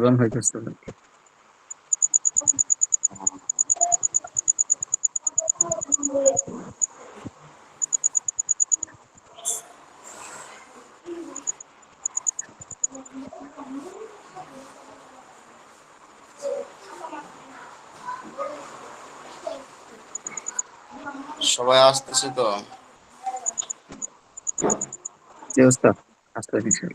জন হইতেছে। সবাই আসতেছে তো। যে ওস্তাদ আসতে দিছে।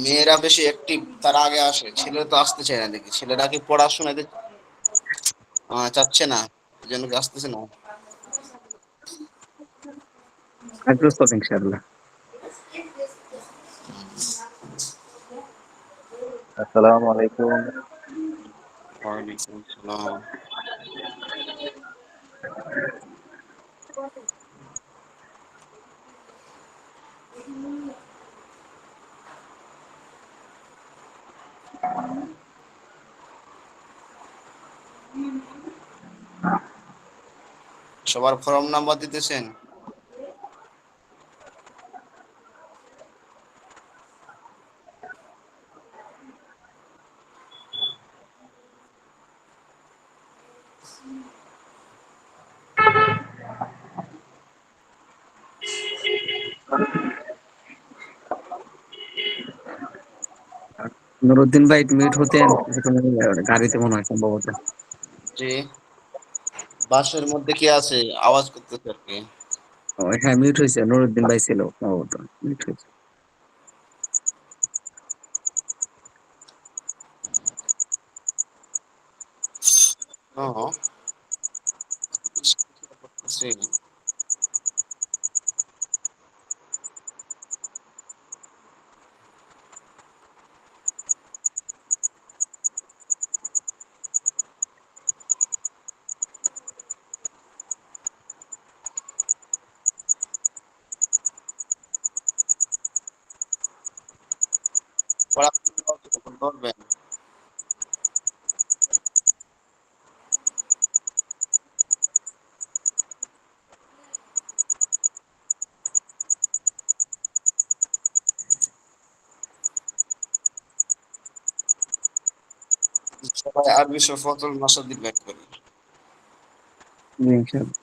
মেয়েরা বেশি অ্যাক্টিভ, তার আগে আসে, ছেলেরা তো আসতে চায় না দেখি। ছেলেরা কি পড়াশোনাতে চাচ্ছে না, এই জন্য কি আসতেছে না। আসবে ওস্তাদ ইনশাআল্লাহ। আসসালামু আলাইকুম। ওয়ালাইকুম আসসালাম। সবার ফর্ম নাম্বার দিতেছেন? নুরুদ্দিন ভাই মিউট হতেন, গাড়িতে মনে হয় সম্ভবত। জি, বাসের মধ্যে কি আছে, আওয়াজ করতেছে আর কি। ও হ্যাঁ, মিউট হয়েছে, নুরুদ্দিন ভাই ছিল সম্ভবত, মিউট হয়েছে। ও, জি। পড়াশোনা কতক্ষণ করবেন? সবাই আরবি সফতুল মাসাদি ব্যাক করে। জি, ইনশাআল্লাহ।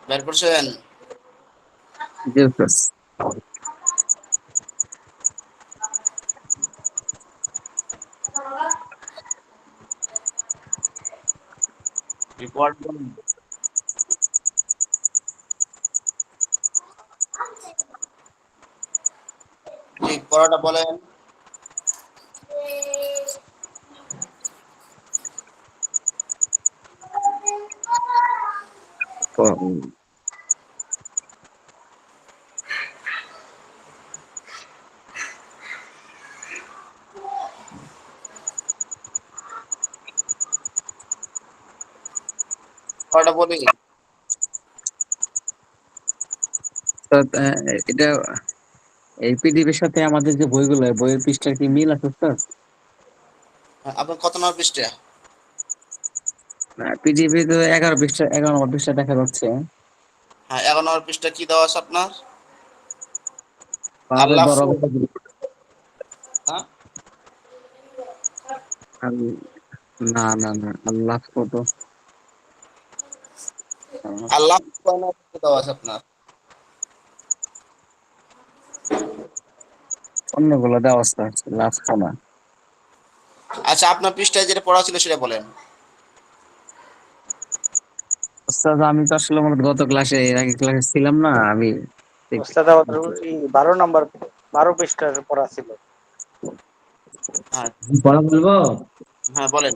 বের করছেন? জি ওস্তাদ। রিপোর্ট বলুন। জি, পড়াটা বলেন। পড়াটা বলি। ওস্তাদ, এটা এই পিডিএফ এর সাথে আমাদের যে বইগুলো, বইয়ের পৃষ্ঠার কি মিল আছে ওস্তাদ? আপনার কত নম্বর পৃষ্ঠা? পিডিএফ এ তো 11 পৃষ্ঠা, 11 নম্বর পৃষ্ঠা দেখা যাচ্ছে। হ্যাঁ, 11 নম্বর পৃষ্ঠা কি দেওয়া আছে আপনার? পাহাড়ের আল্লাহ বড় ফুল। বড় হ্যাঁ, আল- না না না, আল্লাহ কত আল্লাহ কয় নম্বর পৃষ্ঠা দেওয়া আছে আপনার? অন্যগুলো দেওয়া আছে, লাভ খানা। আচ্ছা, আপনার পৃষ্ঠায় যেটা পড়া ছিল সেটা বলেন। ওস্তাদ আমি তো আসলে আমার গত ক্লাসে, এর আগে ক্লাসে ছিলাম না আমি, ঠিক। ওস্তাদ আমাদের এই 12 নম্বর 12 পৃষ্ঠার পড়া ছিল। হ্যাঁ, পড়া বলবো। হ্যাঁ বলেন।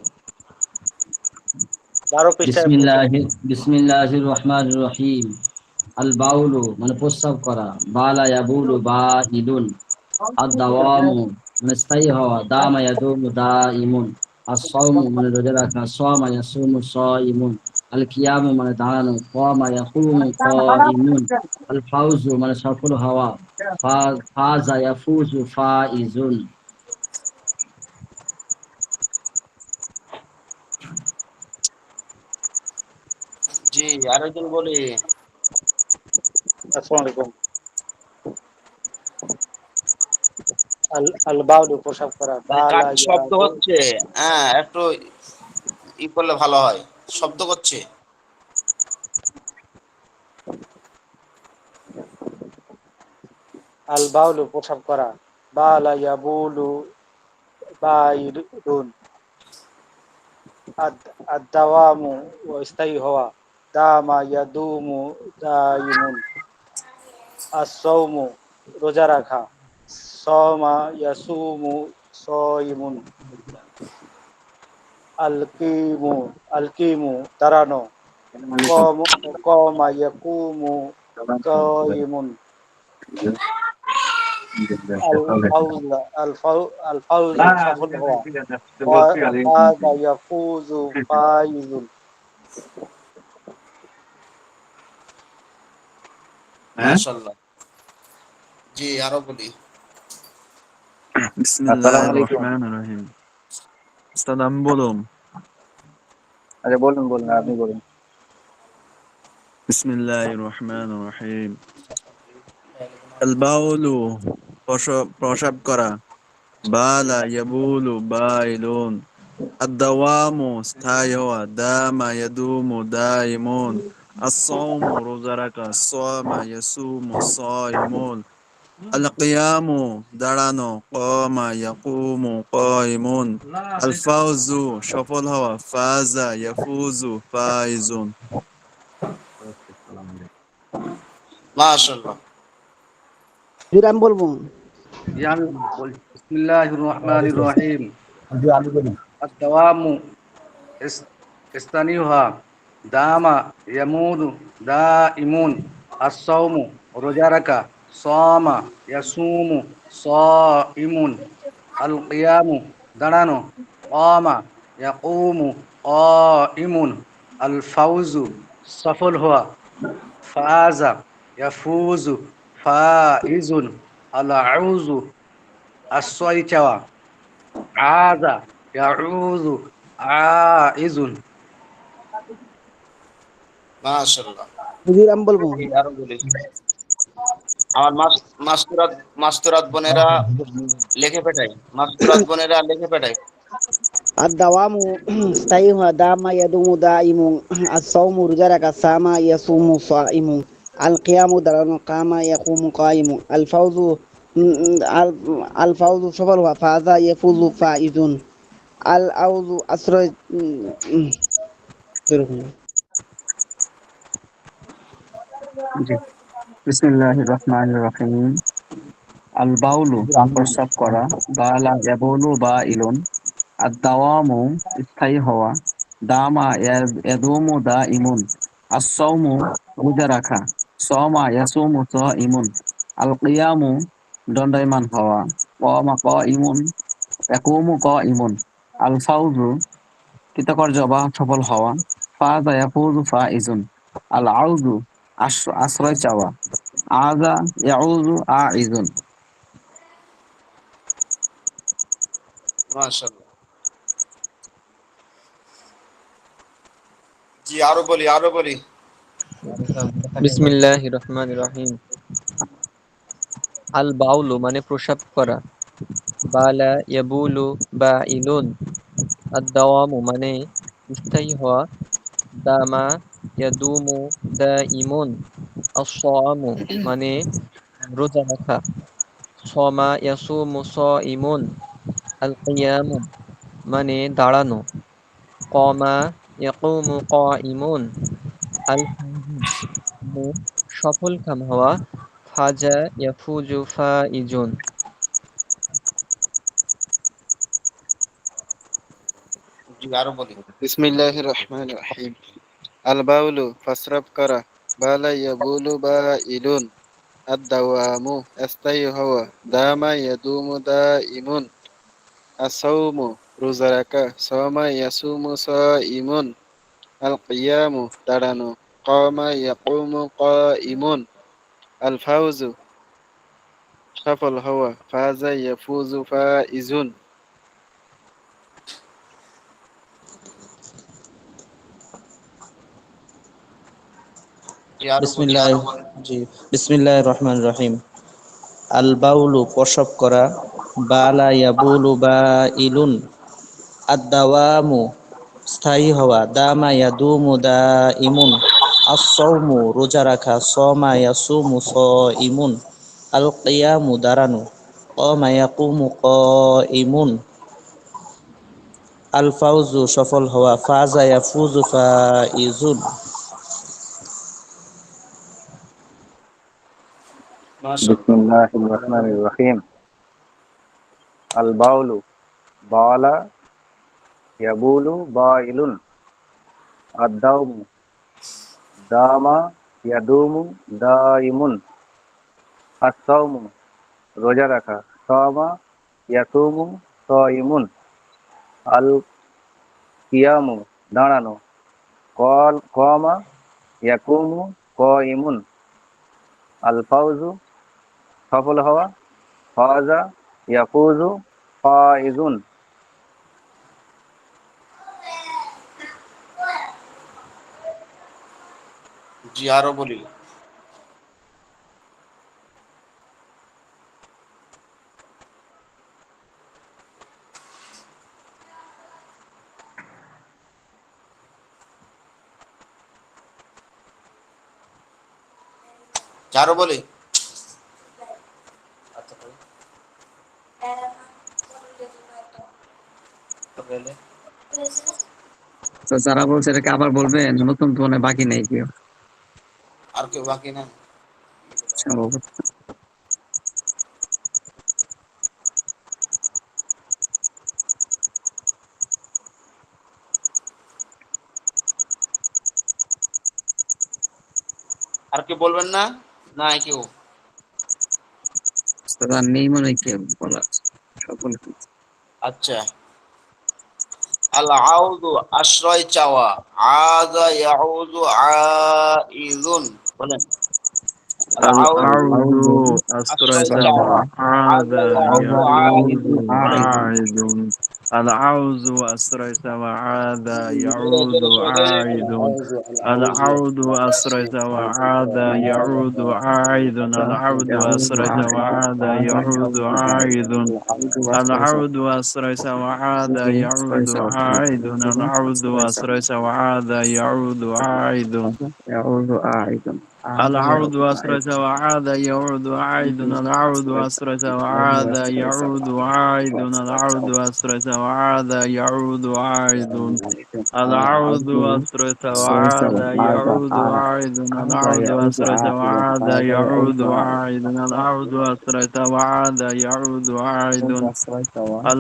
12 পৃষ্ঠায় বলছেন। বিসমিল্লাহির রহমানির রহিম। আল বাউলু মানে প্রস্রাব করা, বালা ইয়াবুলু বা ইদুন, আদ দাওয়ামু মানে স্থায়ী হওয়া, দামা ইয়াদুমু দা ইমুন, আর সাওমু মানে রোজা রাখা, সামা ইয়াসুমু সাইমুন, আল কিয়ামু মানে দাঁড়ানো, কামা ইয়াকুমু কাইমুন, আল ফাউজু মানে সফল হওয়া, ফাজা ইয়াফুজু ফাইজুন। জি, আরেকজন বলি। আসসালামু আলাইকুম। আল আল বাউলু প্রসাব করা, মানে বালা কার শব্দ ইয়াবু হচ্ছে? হ্যাঁ, একটু করলে ভালো হয়। শব্দ করছে। আল বাউলু প্রসাব করা, বালা ইয়াবুলু বাইরুন, আদ আদ-দাওয়ামু স্থায়ী হওয়া, দামা ইয়াদুমু দাইমুন, আস-সাওমু রোজা রাখা, সামা ইয়াসুমু সাইমুন, আল-কিমু আল-কিমু দাঁড়ানো, কম কমা ইয়াকুমু কাইমুন, আল ফাউজু সফল হওয়া, ফাজা ইয়াফুজু ফাইজুন। মাশাআল্লাহ। জি, আরো বলি। আসসালামু বিসমিল্লাহির আলাইকুম। রহমানির রহিম। উস্তাদ আমি বলুম। আচ্ছা বলুন বলুন, আপনি বলুন। বিসমিল্লাহির রহমানির রহিম। আল বাউলু প্রসাব করা, বালা ইয়াবুলু বাইলুন, আদ-দাওয়ামু স্থায়ী হওয়া, দামা ইয়াদুমু দাইমুন, আস-সাওমু রোজা রাখা, সামা ইয়াসুমু সাইমুন, আল কিয়ামু দাঁড়ানো, কামা ইয়াকুমু কাইমুন, আল ফাউজু সফল হওয়া, ফাজা ইয়াফুজু ফাইজুন। মাশাআল্লাহ। হুজুর আমি বলবো। আমি বলছি, বিসমিল্লাহির রহমানির রহিম। আদ-দাওয়ামু ইস্তানিহা, দামা ইয়ামুদু দাইমুন, আস-সাওমু রোজা রাখা, সামা ইয়াসুমু সাইমুন, আল কিয়ামু দাঁড়ানো, কামা ইয়াকুমু কাইমুন, আল ফাউজু সফল হওয়া, ফাজা ইয়াফুজু ফাইজুন, আল আউযু আশ্রয় চাওয়া, আযা ইয়াউযু আইজুন। মাশাআল্লাহ। হুজুর আমি বলবো। জি, আরো বলি। আমার মাস্তুরাত মাস্তুরাত বোনেরা লিখে পাঠায়। মাস্তুরাত বোনেরা লিখে পাঠায়। আদ-দাওয়ামু স্থায়ী হওয়া, দামা ইয়াদুমু দাইমুন, আস-সাওমু রোজা রাখা, সামা ইয়াসুমু সাইমুন, আল কিয়ামু দাঁড়ানো, কামা ইয়াকুমু কাইমুন, আল আল ফাউজু সফল হওয়া, ফাজা ইয়াফুজু ফাইজুন, আল আউযু আশ্রয় এরকম। জি, বিসমিল্লাহির রহমানির রহিম। আল বাউলু প্রস্রাব করা, বালা ইয়াবুলু বা ইলুন, আর দাওয়ামু স্থায়ী হওয়া, দামা ইয়াদুমু দা ইমুন, আসসাওমু রোজা রাখা, সামা ইয়াসুমু সাইমুন, আল কিয়ামু দণ্ডায়মান হওয়া, কামা কাইমুন ইয়াকুমু কাইমুন, আল ফাউজু কৃতকার্য বা সফল হওয়া, ফাজা ইয়াফুজু ফাইজুন, আল আউযু আশ্রয় চাওয়া, আযা ইয়াউযু আইজুন। মাশাআল্লাহ। জি, আরো বলি, আরো বলি। বিসমিল্লাহির রহমানির রহিম। আল বাউলু মানে প্রসাব করা, বালা ইয়াবুলু বাইলুন, আদ-দাওয়ামু মানে স্থায়ী হওয়া, দামা ইয়াদুমু দাইমুন, আস-সাওমু মানে রোজা রাখা, সামা ইয়াসুমু সাইমুন, আল কিয়ামু মানে দাঁড়ানো, কামা ইয়াকুমু কাইমুন, আল ফাউজু মানে সফল কাম হওয়া, ফাজা ইয়াফুজু ফাইজুন। জি আরো বলি। বিসমিল্লাহির রহমানির রহিম। আল বাউলু প্রস্রাব করা, বালা ইয়াবুলু বাইলুন, আদ দাওয়ামু স্থায়ী হওয়া, দামা ইয়াদুমু দাইমুন, আসাউমু রোজা রাখা, সামা ইয়াসুমু সাইমুন, আল কিয়ামু দাঁড়ানো, কামা ইয়াকুমু কাইমুন, আল ফাউজু সফল হওয়া, ফাজা ইয়াফুজু ফাইজুন। জি আরো বলি। বিসমিল্লাহ, জি, বিসমিল্লাহির রহমানির রহিম। আল বাউলু প্রসব করা, বালা ইয়াবুলু বাইলুন, আদ-দাওয়ামু স্থায়ী হওয়া, দামা ইয়াদুমু দাইমুন, আস-সাওমু রোজা রাখা, সামা ইয়াসুমু সাইমুন, আল কিয়ামু দাঁড়ানো, কামা ইয়াকুমু কাইমুন, আল ফাউজু সফল হওয়া, ফাজা ইয়াফুজু ফাইজুন। মাশাআল্লাহ। বিসমিল্লাহির রহমানির রহিম। আল বাউলু বালা ইয়াবুলু বাইলুন, আদ-দাওমু দামা ইয়াদুমু দাইমুন, আস-সাওমু রোজা রাখা, সামা ইয়াসুমু সাইমুন, আল কিয়ামু দাঁড়ানো, কামা ইয়াকুমু কাইমুন, আল ফাউজু সফল হওয়া, ফাজা ইয়াফুজু ফাইজুন। জি আরো বলি। আরো বলি। তো যারা বলছে এটাকে আবার বলবেন, নতুন তো মনে বাকি নেই কেউ আর কেউ বাকি না? সম্ভবত। আর কেউ বলবেন না? না কেউ? তারা নেই মনে হয় কেউ বলার, সকলে আচ্ছা। আল আউযু আশ্রয় চাওয়া, আযা ইয়াউযু আইযুন। বলেন। আল আল আউযু আউযু আশ্রয় আশ্রয় চাওয়া, চাওয়া, আদা আযা ইয়াউযু ইয়াউযু আইযুন। আইদুন। আল আউযু আশ্রয় চাওয়া, আদা জোরে ইয়াউযু জোরে জোরে। আইদুন। আল আউযু আশ্রয় চাওয়া, আদা ইয়াউযু আইদুন। আল আউযু আশ্রয় চাওয়া, আদা ইয়াউযু আইদুন। আল আউযু আশ্রয় চাওয়া, আদা ইয়াউযু আইদুন। আল আউযু আশ্রয় চাওয়া, আদা ইয়াউযু আইদুন। يعود أعيدا العود أسرة وعاد يعود عائد. العود أسرة وعاد يعود عائد. العود أسرة وعاد يعود عائد. العود أسرة وعاد يعود عائد. العود أسرة وعاد يعود عائد. العود أسرة وعاد يعود عائد. العود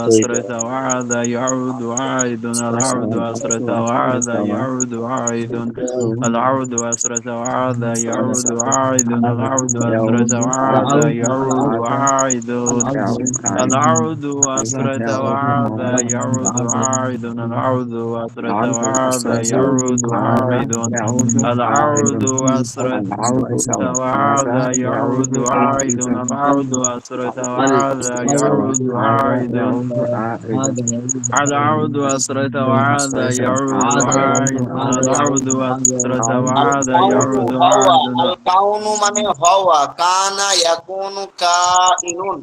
أسرة وعاد يعود عائد. العود أسرة وعاد يعود عائد. العود أسرة وعاد يعود عائد. العود أسرة وعاد يعود عائد. العود أسرة وعاد يعود عائد. العود أسرة وعاد يعود عائد. العود أسرة وعاد يعود عائد. العود أسرة وعاد يعود عائد. العود أسرة وعاد يعود عائد. العود أسرة وعاد يعود عائد. العود أسرة আল وعاد কাউনু يعود হওয়া, عائد. আল কাউনু মানে হওয়া, কানা ইয়াকুনু কাইনুন।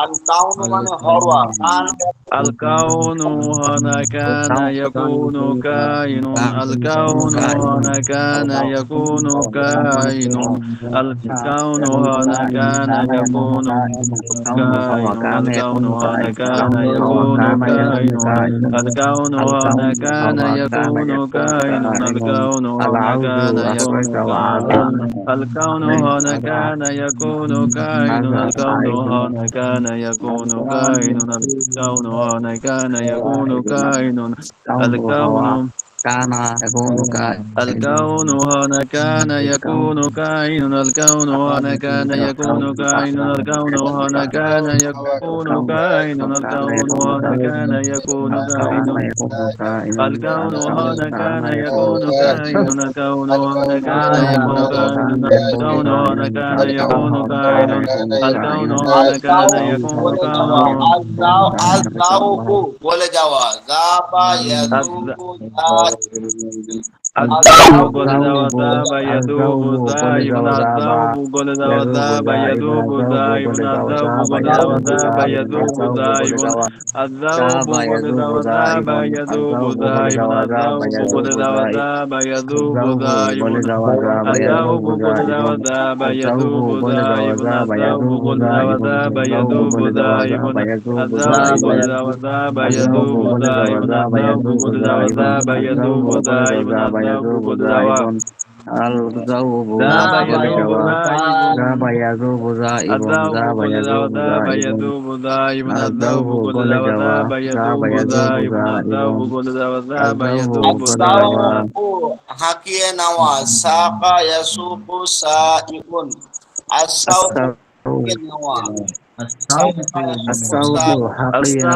আল কাউনু মানে হওয়া, কান الكون هنا كان يكون كائن الكون هنا كان يكون كائن الكون هنا كان يكون كائن الكون هنا كان يكون كائن الكون هنا كان يكون كائن الكون هنا كان يكون كائن الكون هنا كان يكون كائن الكون هنا كان يكون كائن الكون هنا كان يكون كائن الكون كان يكون كائن الكون هنا كان يكون كائن الكون هنا كان يكون كائن الكون هنا كان يكون كائن الكون هنا كان يكون كائن الكون هنا كان يكون كائن الكون هنا كان يكون كائن الكون هنا كان يكون كائن الكون هنا كان يكون كائن আল যাওবু বলে যাওয়া, যাবা ইয়াযুবু الذوب قل ذهب يذوب ذاهب الذوب قل ذهب يذوب ذاهب الذوب قل ذهب يذوب ذاهب الذوب قل ذهب يذوب ذاهب الذوب قل ذهب يذوب ذاهب الذوب قل ذهب يذوب ذاهب الذوب قل ذهب يذوب ذاهب الذوب قل ذهب يذوب ذاهب الذوب قل ذهب يذوب ذاهب يذوب زائد الذوب ذهب يذوب ذهب يذوب زائد الذوب ذهب قل يذوب ذهب زائد يذوب ذاهب الذوب الذوب قل قل ذهب يذوب ذاهب الذوب قل ذهب يذوب ذاهب হাকিয়ে নেওয়া, সাকা ইয়াসুকু সাইকুন, আসাউকু হাকিয়ে নেওয়া, السوق حقين السوق وساق حكينا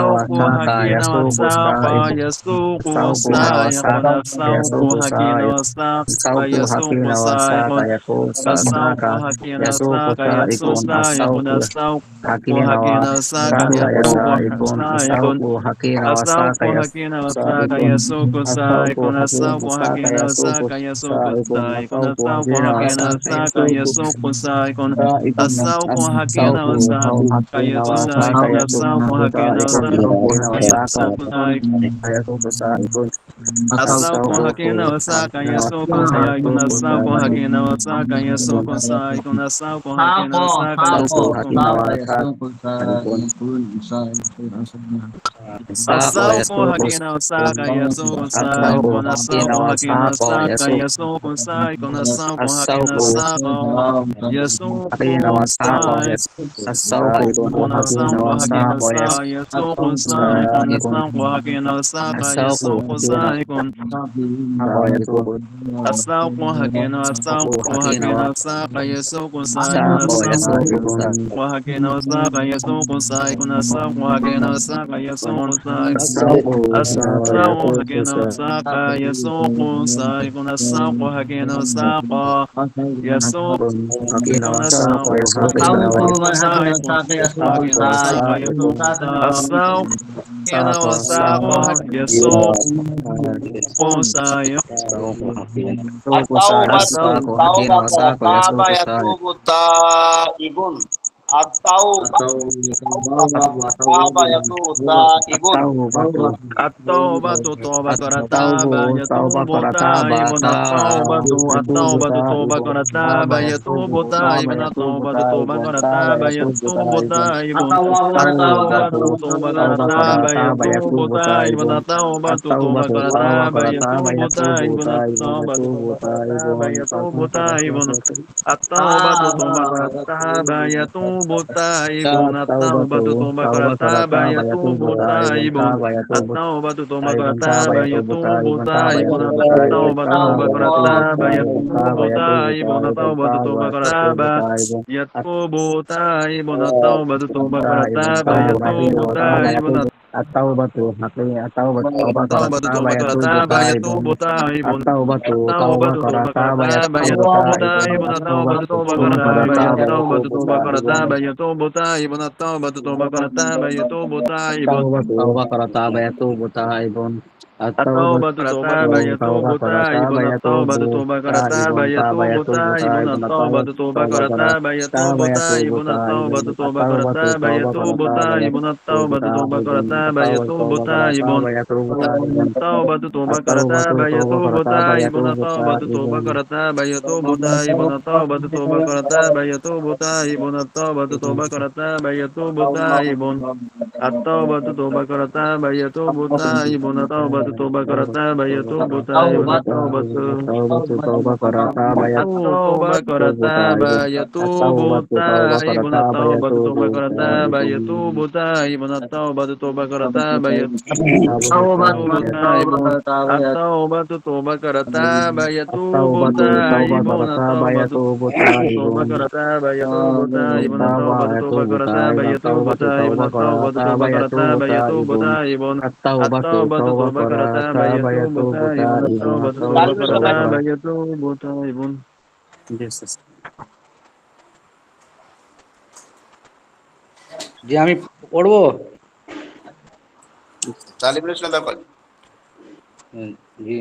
يسوق وساق سائق يسوق السوق سائق وساق السوق يسوق حكينا سائق وساق السوق يسوق حقين سائق وساق يسوق السوق ساق حكينا يسوق وساق سائق يسوق سائق السوق السوق حقين حكينا وساق وساق يسوق يسائق سائق السوق حقين السوق وساق حكينا وساق يسائق يسوق سائق السوق السوق حقين وساق حكينا يسوق وساق يسوق سائق سائق السوق السوق حقين حكينا وساق وساق يسوق يسوق سائق سائق السوق حكينا السوق وساق حقين يسوق وساق سائق يسوق السوق حكينا سائق وساق حقين وساق يسوق سائق يسوق سائق السوق حكينا وساق يسوق سائق السوق حكينا وساق يسوق سائق السوق حكينا وساق يسوق السوق حكينا وساق يسوق سائق السوق حكينا وساق يسوق سائق السوق حكينا وساق يسوق سائق السوق السوق حكينا وساق يسوق سائق السوق حكينا وساق يسوق سائق السوق حكينا السوق حكينا وساق يسوق سائق السوق حكينا وساق يسوق سائق السوق حكينا وساق يسوق سائق السوق حكينا وساق يسوق سائق السوق حكينا وساق يسوق السوق حكينا وساق يسوق سائق التوبة توبة كرتابة يتوب تائب التوبة توبة كرتابة يتوب تائب التوبة توبة كرتابة يتوب تائب التوبة توبة كرتابة يتوب تائب التوبة توبة كرتابة يتوب تائب التوبة يتوب تائب التوبة توبة كرتابة يتوب تائب التوبة توبة كرتابة يتوب تائب التوبة توبة كرتابة يتوب تائب التوبة توبة كرتابة يتوب تائب التوبة توبة كرتابة يتوب تائب التوبة توبة كرتابة يتوب تائب التوبة حقيقة التوبة توبة توبة كرتابة يتوب تائب التوبة توبة كرتابة يتوب تائب التوبة توبة كرتابة التوبة توبة كرتابة يتوب تائب التوبة توبة كرتابة يتوب تائب التوبة توبة كرتابة يتوب تائب At-tawbatu yatubu ta'ibun at-tawbatu tawbah karata yatubu ta'ibun at-tawbatu tawbah karata yatubu ta'ibun at-tawbatu tawbah karata yatubu ta'ibun at-tawbatu tawbah karata yatubu ta'ibun at-tawbatu tawbah karata yatubu ta'ibun at-tawbatu tawbah karata yatubu ta'ibun at-tawbatu tawbah karata yatubu ta'ibun at-tawbatu tawbah karata yatubu ta'ibun at-tawbatu tawbah karata yatubu ta'ibun at-tawbatu tawbah karata yatubu ta'ibun at-tawbatu at-tawbah karata yatubu ta'ibun at-tawbatu tawbah karata yatubu ta'ibun at-tawbatu tawbah karata yatubu ta'ibun at-tawbatu tawbah karata yatubu ta'ibun at-tawbatu tawbah karata yatubu ta'ibun at-tawbatu tawbah karata yatubu ta'ibun at-tawbatu tawbah karata yatubu ta'ibun at-tawbatu tawbah karata yatubu ta'ibun at-tawbatu tawbah karata yatubu ta'ibun. Yes. যে আমি পড়বো। তালিম ইসলাম ব্যাপার জি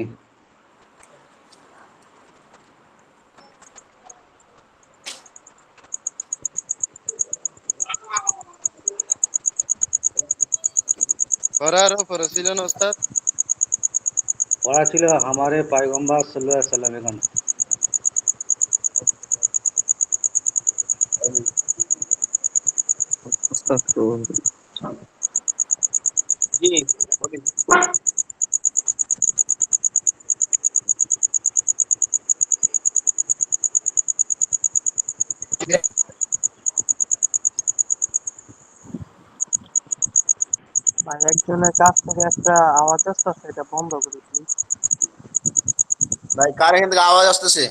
পড়ার উপরে ছিল না ওস্তাদ? পড়া ছিল আমারে পয়গম্বর সাল্লাল্লাহু আলাইহি সাল্লামের গান। জি বলি। ভাই একজনের কাছ থেকে একটা আওয়াজ আসতেছে, এটা বন্ধ করে প্লিজ। ভাই কার এখান থেকে আওয়াজ আসতেছে?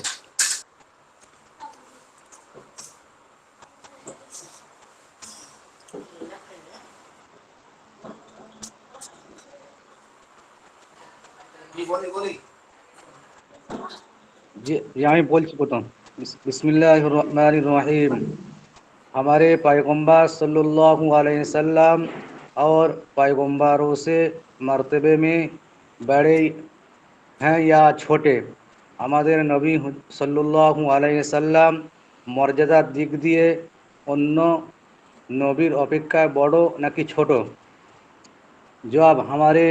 जी আমি বলছি প্রথম। बिस्मिल्लाहिर रहमानिर रहीम। हमारे पैगम्बर सल्लल्लाहु अलैहि वसल्लम और पैगम्बरों से मर्तबे में बड़े हैं या छोटे, আমাদের নবী সাল্লাল্লাহু আলাইহি সাল্লাম মর্যাদার দিক দিয়ে অন্য নবীর অপেক্ষায় বড় নাকি ছোট? जवाब, हमारे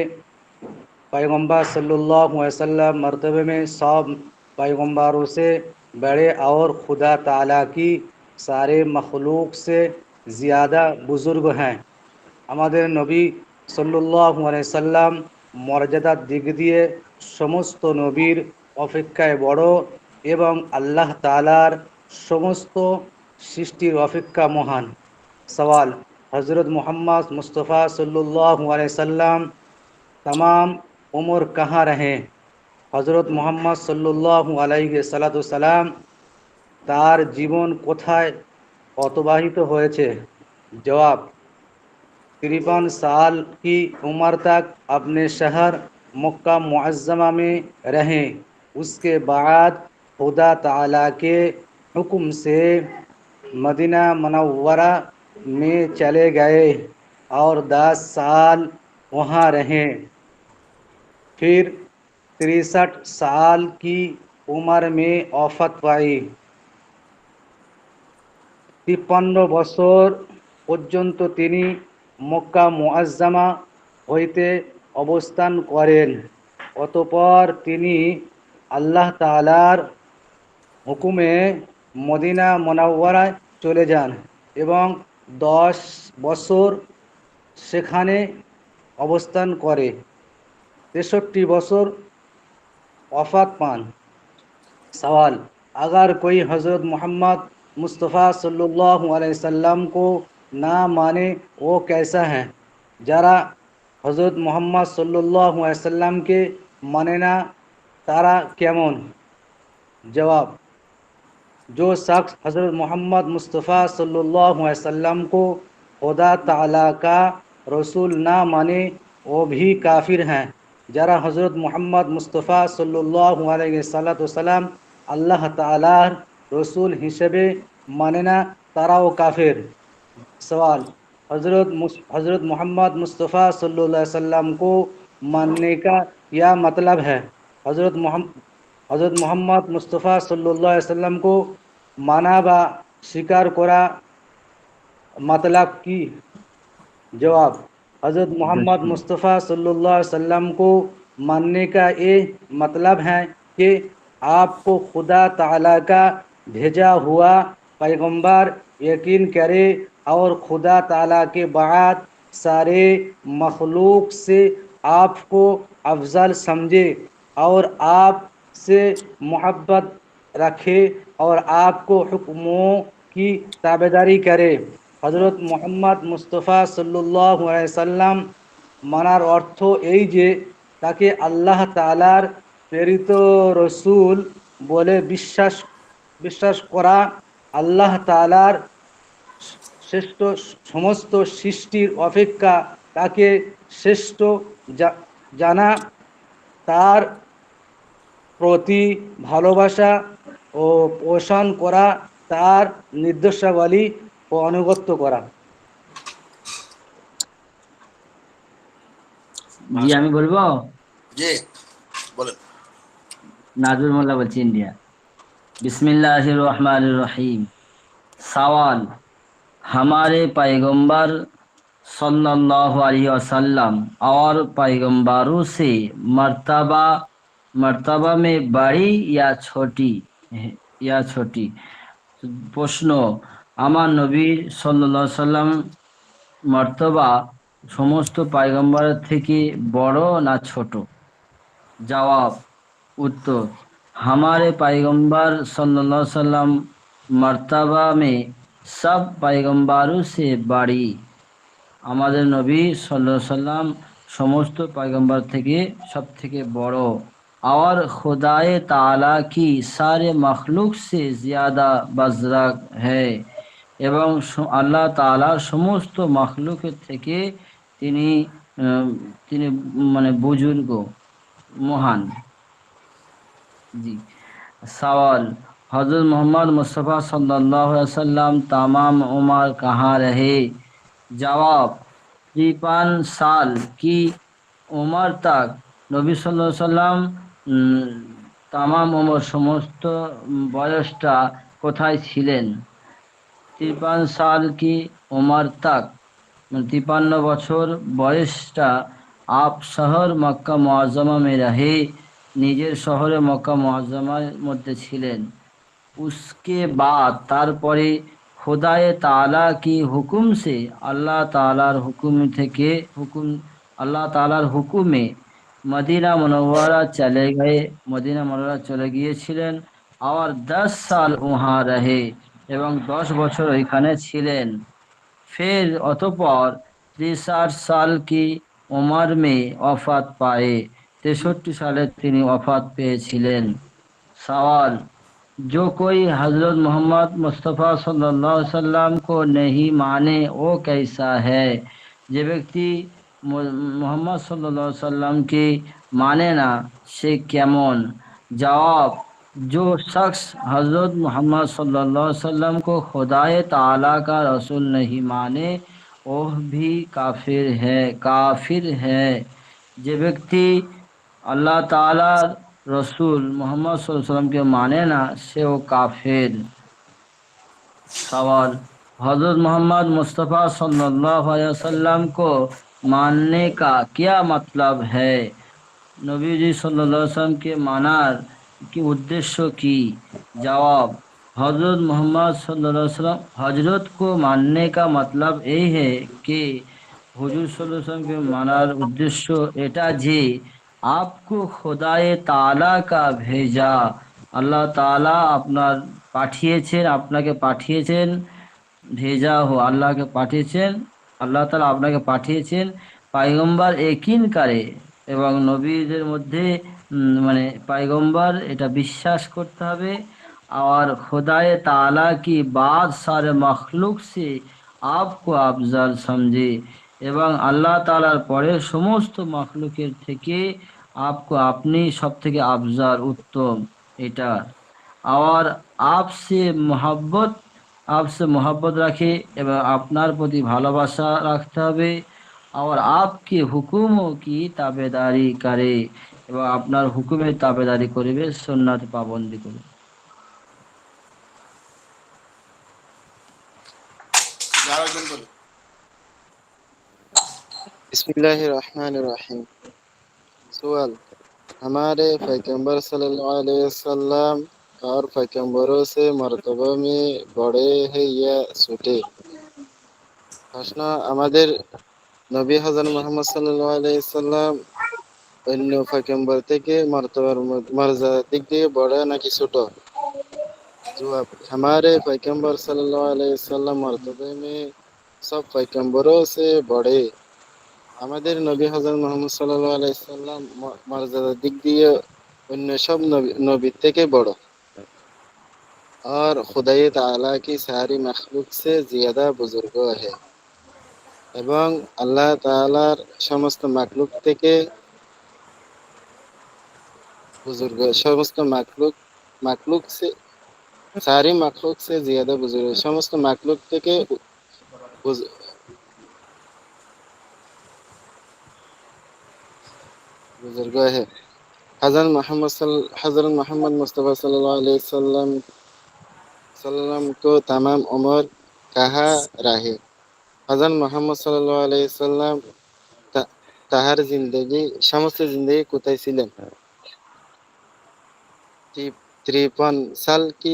पैगम्बर सल्लल्लाहु अलैहि वसल्लम मर्तबे में सब पैगम्बरों से बड़े और खुदा ताला की सारे मखलूक से ज़्यादा बुज़ुर्ग हैं। আমাদের নবী সাল্লাল্লাহু আলাইহি সাল্লাম মর্যাদার দিক দিয়ে সমস্ত নবীর অপেক্ষায় বড় এবং আল্লাহ তাআলার সমস্ত সৃষ্টির অপেক্ষা মহান। सवाल, हज़रत मोहम्मद मुस्तफ़ा सल्लल्लाहु अलैहि वसल्लम तमाम उम्र कहाँ रहे? हज़रत मोहम्मद सल्लल्लाहु अलैहि सलाम तार जीवन कोथाয় অতিবাহিত হয়েছে? जवाब, 53 साल की उम्र तक अपने शहर मक्का मुअज़्ज़मा में रहें। उसके बाद खुदा ताला के हुक्म से मदीना मुनव्वरा में चले गए और 10 साल वहाँ रहे। फिर 63 साल की उम्र में वफ़ात पाई। 53 বছর পর্যন্ত তিনি মক্কা মুআজ্জামা হইতে অবস্থান করেন। অতঃপর তিনি আল্লাহ তাআলার হুকুমে মদিনা মুনাওয়ারায় চলে যান এবং 10 বছর সেখানে অবস্থান করে 63 বছর वफ़ात पान। सवाल, अगर कोई हज़रत मोहम्मद मुस्तफ़ा सल्लल्लाहु अलैहि वसल्लम को ना माने वो कैसा है? जरा हज़रत मोहम्मद सल्लल्लाहु अलैहि वसल्लम के माने ना तारा केमन? जवाब, जो शख्स हज़रत मोहम्मद मुस्तफ़ा सल्लल्लाहु अलैहि वसल्लम को खुदा ताला का रसूल ना माने वो भी काफिर हैं। যারা হজরত মোহাম্মদ মুস্তফা সাল্লাল্লাহু আলাইহি সাল্লাম আল্লাহ তাআলার রসুল হিসেবে মানে না তারাও কাফের। सवाल, हज़रत मोहम्मद मुस्तफ़ा सल्लल्लाहु अलैहि वसल्लम को मानने का यह मतलब है। हजरत मोहम्मद मुस्तफ़ा सल्लल्लाहु अलैहि वसल्लम को माना व स्वीकार करा मतलब की। जवाब, हजरत मोहम्मद मुस्तफ़ा सल्लल्लाहु अलैहि वसल्लम को मानने का ये मतलब है कि आपको खुदा ताला का भेजा हुआ पैगंबर यकीन करे और खुदा ताला के बाद सारे मखलूक से आपको अफजल समझे और आपसे मोहब्बत रखे और आपको हुक्मों की ताबेदारी करे। हजरत मोहम्मद मुस्तफ़ा सल्लल्लाहु अलैहि वसल्লাম মানার অর্থ এই যে তাকে আল্লাহ তাআলার প্রেরিত রসুল বলে বিশ্বাস করা, আল্লাহ তাআলার শ্রেষ্ঠ সমস্ত সৃষ্টির অপেক্ষা তাকে শ্রেষ্ঠ জানা, তার প্রতি ভালোবাসা ও পোষণ করা, তার নির্দেশাবলী ও আনুগত্য করা। জি আমি বলবো। জি বলেন। नाजुर मोल्ला बल्ची इंडिया। बिस्मिल्लाहिर रहमानिर रहीम। सवाल, हमारे पैगंबर सल्लल्लाहु अलैहि वसल्लम और पैगंबरों से मर्तबा मर्तबा में बड़ी या छोटी। प्रश्न, আমার নবী সাল্লাল্লাহু আলাইহি সাল্লাম মর্তবা সমস্ত পয়গম্বরের থেকে বড় না ছোট? जवाब, उत्तर, हमारे पैगंबर सल्लल्लाहु अलैहि वसल्लम मर्तबा में सब पैगंबरों से बड़ी। আমাদের নবী সাল্লাল্লাহু আলাইহি সাল্লাম সমস্ত পয়গম্বর থেকে সব থেকে বড়। और खुदाए ताला की सारे मखलूक से ज़्यादा बजरग है এবং আল্লাহ তাআলা সমস্ত মখলুকের থেকে তিনি তিনি মানে বুজুর্গ, महान। जी सवाल, हजरत मोहम्मद मुस्तफ़ा सल्लल्लाहु अलैहि वसल्लम तमाम उम्र कहाँ रहे? जवाब, 53 साल की उम्र तक नबी सल्लल्लाहु अलैहि वसल्लम तमाम उम्र समस्त बयसटा कोथाय छिलेन? 53 साल की उम्र तक 53 বছর বয়সটা आप शहर मक्का मुआज़्ज़मा में रहे, निजेर शहर मक्का मुआज़्ज़मार मध्य छिलेन। उसके बाद तारपरे खुदाए ताला की हुकुम से अल्लाह तालार हुकुम थेके अल्लाह तालार हुकुमे मदीना मुनव्वरा चले गए, मदीना मुनव्वरा चले গিয়েছিলেন और 10 साल वहाँ रहे এবং 10 বছর ওইখানে ছিলেন। फिर অতঃপর 63 साल की उम्र में वफात पाए, 63 साले তিনি वफात পেয়েছিলেন। सवाल, जो कोई हजरत मोहम्मद मुस्तफ़ा सल्लल्लाहु अलैहि वसल्लम को नहीं माने वो कैसा है? যে ব্যক্তি मोहम्मद सल्लल्लाहु अलैहि वसल्लम के माने ना से केमन? जवाब, जो शख्स हजरत मोहम्मद सल्लल्लाहु अलैहि वसल्लम को खुदाए ताला का रसूल नहीं माने वह भी काफिर है। যে ব্যক্তি আল্লাহ তাআলার रसूल मोहम्मद सल्लल्लाहु अलैहि वसल्लम के माने ना से वो काफिर। सवाल, हजरत मोहम्मद मुस्तफ़ा सल्लल्लाहु अलैहि वसल्लम को मानने का क्या मतलब है? नबी जी सल्लल्लाहु अलैहि वसल्लम के मानार की उद्देश्य की? जवाब, हजरत मोहम्मद सल्लल्लाहु अलैहि वसल्लम हजरत को मानने का मतलब यही है कि हुजूर सल्लल्लाहु अलैहि वसल्लम के मानार उद्देश्य एटा जे आपको खुदाए ताला का भेजा, अल्लाह ताला আপনার পাঠিয়েছেন, আপনাকে পাঠিয়েছেন, भेजा हो আল্লাহকে পাঠিয়েছেন, আল্লাহ তাআলা আপনাকে পাঠিয়েছেন পয়গম্বর একইন করে এবং নবীদের মধ্যে মানে পয়গম্বর এটা বিশ্বাস করতে হবে। और खुदाए ताला की बात सारे मखलूक से आपको अफजल समझे এবং আল্লাহ তাআলার পরে সমস্ত মখলুকের থেকে आपको अपनी सब থেকে अफजल उत्तम এটা। और आपसे मोहब्बत রাখে এবং আপনার প্রতি ভালোবাসা রাখতে হবে और आपके हुकुमों की ताबेदारी करे এবং আপনার হুকুমের তাবেদারি করিবে, সুন্নাত পাবন্দি করিবে। আরেকজন বলুন। बिस्मिल्लाहिर्रहमानिर्रहीम। सवाल, हमारे पैगंबर सल्लल्लाहु अलैहि वसल्लम और पैगंबरों से मर्तबा में बड़े हैं या छोटे? प्रश्न, আমাদের নবী হযরত মুহাম্মদ সাল্লাল্লাহু আলাইহি সাল্লাম অন্য পয়গম্বর থেকে মর্তবার মর্যাদার দিক দিয়ে বড় নাকি ছোট? जवाब, हमारे पैगंबर सल्लल्लाहु अलैहि वसल्लम मर्तबे में सब पैगंबरों से बड़े। আমাদের নবী হযরত মুহাম্মদ সাল্লাল্লাহু আলাইহি সাল্লাম মর্যাদার দিক দিয়ে অন্য সব নবীর থেকে বড়। और खुदाई ताला की सारी मखलूक से ज्यादा बुजुर्ग है। এবং আল্লাহ তাআলার সমস্ত মাখলুক থেকে बुजुर्ग, समस्त मखलूक मखलूक से सारी मखलूक से ज्यादा बुजुर्ग, समस्त मखलूक থেকে बुजुर्ग है। हजरत मोहम्मद मुस्तफ़ा सल्लल्लाहु अलैहि वसल्लम को तमाम उम्र कहा रहे। हजरत मोहम्मद सल्लल्लाहु अलैहि वसल्लम তাহার জিন্দগি সমস্ত জিন্দগি কোথায় ছিলেন? 53 साल की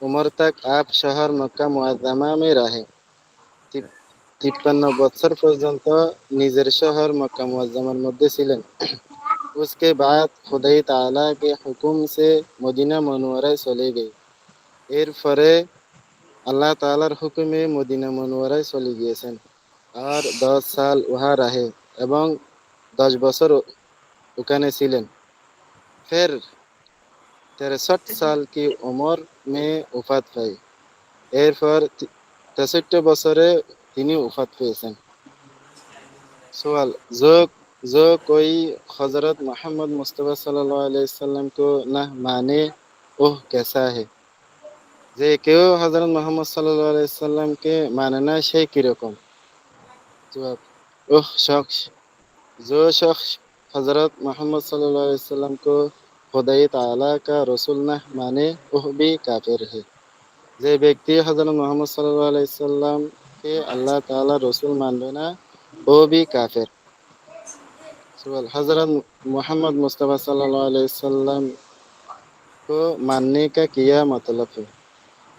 उम्र तक आप शहर मक्का मुअज्जमा में रहे। 53 বছর পর্যন্ত নিজের শহর মক্কা মুআজ্জামার মধ্যে ছিলেন। उसके बाद खुदाई ताला के हुक्म से मदीना मनवराয় চলে गए। এরপরে আল্লাহ তাআলার হুকুমে মদিনা মুনওয়ারায় চলে গিয়েছেন আর 10 साल वहाँ रहे এবং 10 বছর ওখানে ছিলেন। फिर 63 साल की उम्र में वफात पाई। এরপর 63 বছরে তিনি वफात পেয়েছেন। सवाल, जो कोई हजरत मोहम्मद मुस्तफ़ा सल्लल्लाहु अलैहि वसल्लम को न माने वह कैसा है? যে কেউ হযরত মুহাম্মদ সাল্লাল্লাহু আলাইহি সাল্লামকে মানে না সে কিরকম? জবাব, ওহ শখস जो शख्स हजरत मोहम्मद सल्लल्लाहु अलैहि वसल्लम को खुदाई ताला का रसूल न माने वह भी काफिर है। যে ব্যক্তি হযরত মুহাম্মদ সাল্লাল্লাহু আলাইহি সাল্লাম কে আল্লাহ তাআলা রসুল মানবে না ও भी काफिर। सवाल, हजरत मोहम्मद मुस्तफ़ा सल्लल्लाहु अलैहि वसल्लम को मानने का क्या मतलब है?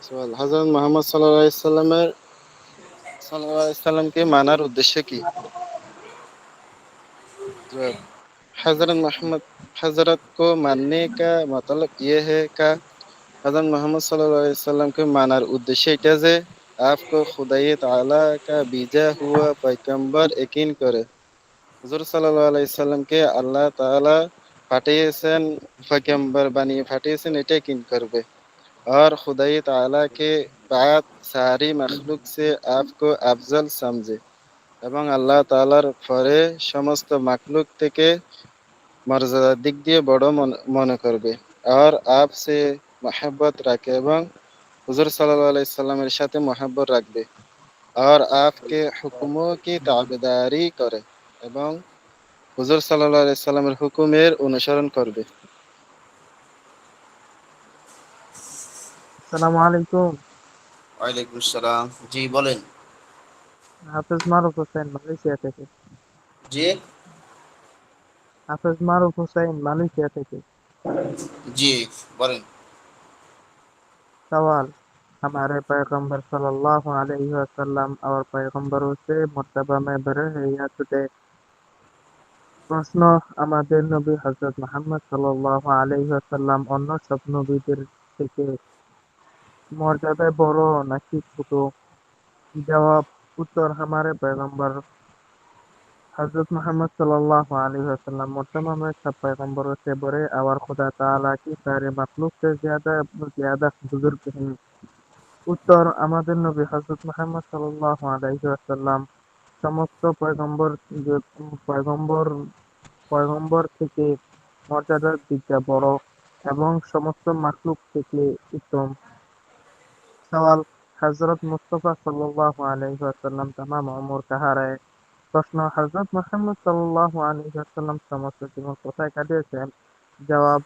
सवाल, हजरत मोहम्मद सल्लल्लाहु अलैहि वसल्लम के मानार उद्देश्य की? जवाब, हजरत मोहम्मद हजरत को मानने का मतलब ये है कि हजरत मोहम्मद सल्लल्लाहु अलैहि वसल्लम के मानार उद्देश्य এটা যে आपको खुदाई ताला का भेजा हुआ पैगंबर यकीन करे। হুজুর সাল্লাল্লাহু আলাইহি সাল্লামকে আল্লাহ তাআলা পাঠিয়েছেন, पैगंबर বানিয়ে পাঠিয়েছেন এটা यकीन করবে। और खुदाई ताला के बाद सारी मखलूक से आपको अफजल समझे এবং আল্লাহ তাআলার পরে সমস্ত মাখলুক থেকে মর্যাদার দিক দিয়ে বড় মনে করবে আর आपसे मोहब्बत রাখে এবং হুজুর সাল্লাল্লাহু আলাইহি সাল্লামের সাথে मोहब्बत রাখবে আর आपके হুকুমों की তাবেদারি করে এবং হুজুর সাল্লাল্লাহু আলাইহি সাল্লামের হুকুমের অনুসরণ করবে। আসসালামু আলাইকুম। ওয়ালাইকুম আসসালাম। জি বলেন। হাফেজ মারুফ হোসেন, মালয়েশিয়া থেকে। জি হাফেজ মারুফ হোসেন, মালয়েশিয়া থেকে। জি বলেন। सवाल, हमारे पैगंबर सल्लल्लाहु अलैहि वसल्लम और पैगंबरों से मर्तबा में बड़े हैं या छोटे? প্রশ্ন, আমাদের নবী হযরত মুহাম্মদ সাল্লাল্লাহু আলাইহি ওয়াসাল্লাম অন্য সব নবীদের থেকে মর্যাদায় বড় নাকি ছোট? जवाब, उत्तर, हमारे पैगंबर हजरत मोहम्मद सल्लल्लाहु अलैहि वसल्लम मर्तबा में सब पैगंबरों से बड़े और खुदा ताला की सारे मखलूक से ज्यादा ज्यादा बुजुर्ग हैं। उत्तर, আমাদের নবী হযরত মুহাম্মদ সাল্লাল্লাহু আলাইহি ওয়াসাল্লাম সমস্ত পয়গম্বর পয়গম্বর থেকে মর্যাদার দিক দিয়ে বড় এবং সমস্ত মাখলুক থেকে উত্তম। सवाल, हजरत मुस्तफ़ा सल्लल्लाहु अलैहि वसल्लम तमाम उम्र कहाँ रहे? প্রশ্ন, হযরত মুহাম্মদ সাল্লাল্লাহু আলাইহি ওয়াসাল্লাম সমস্ত জীবন কোথায় কাটিয়েছেন? জবাব,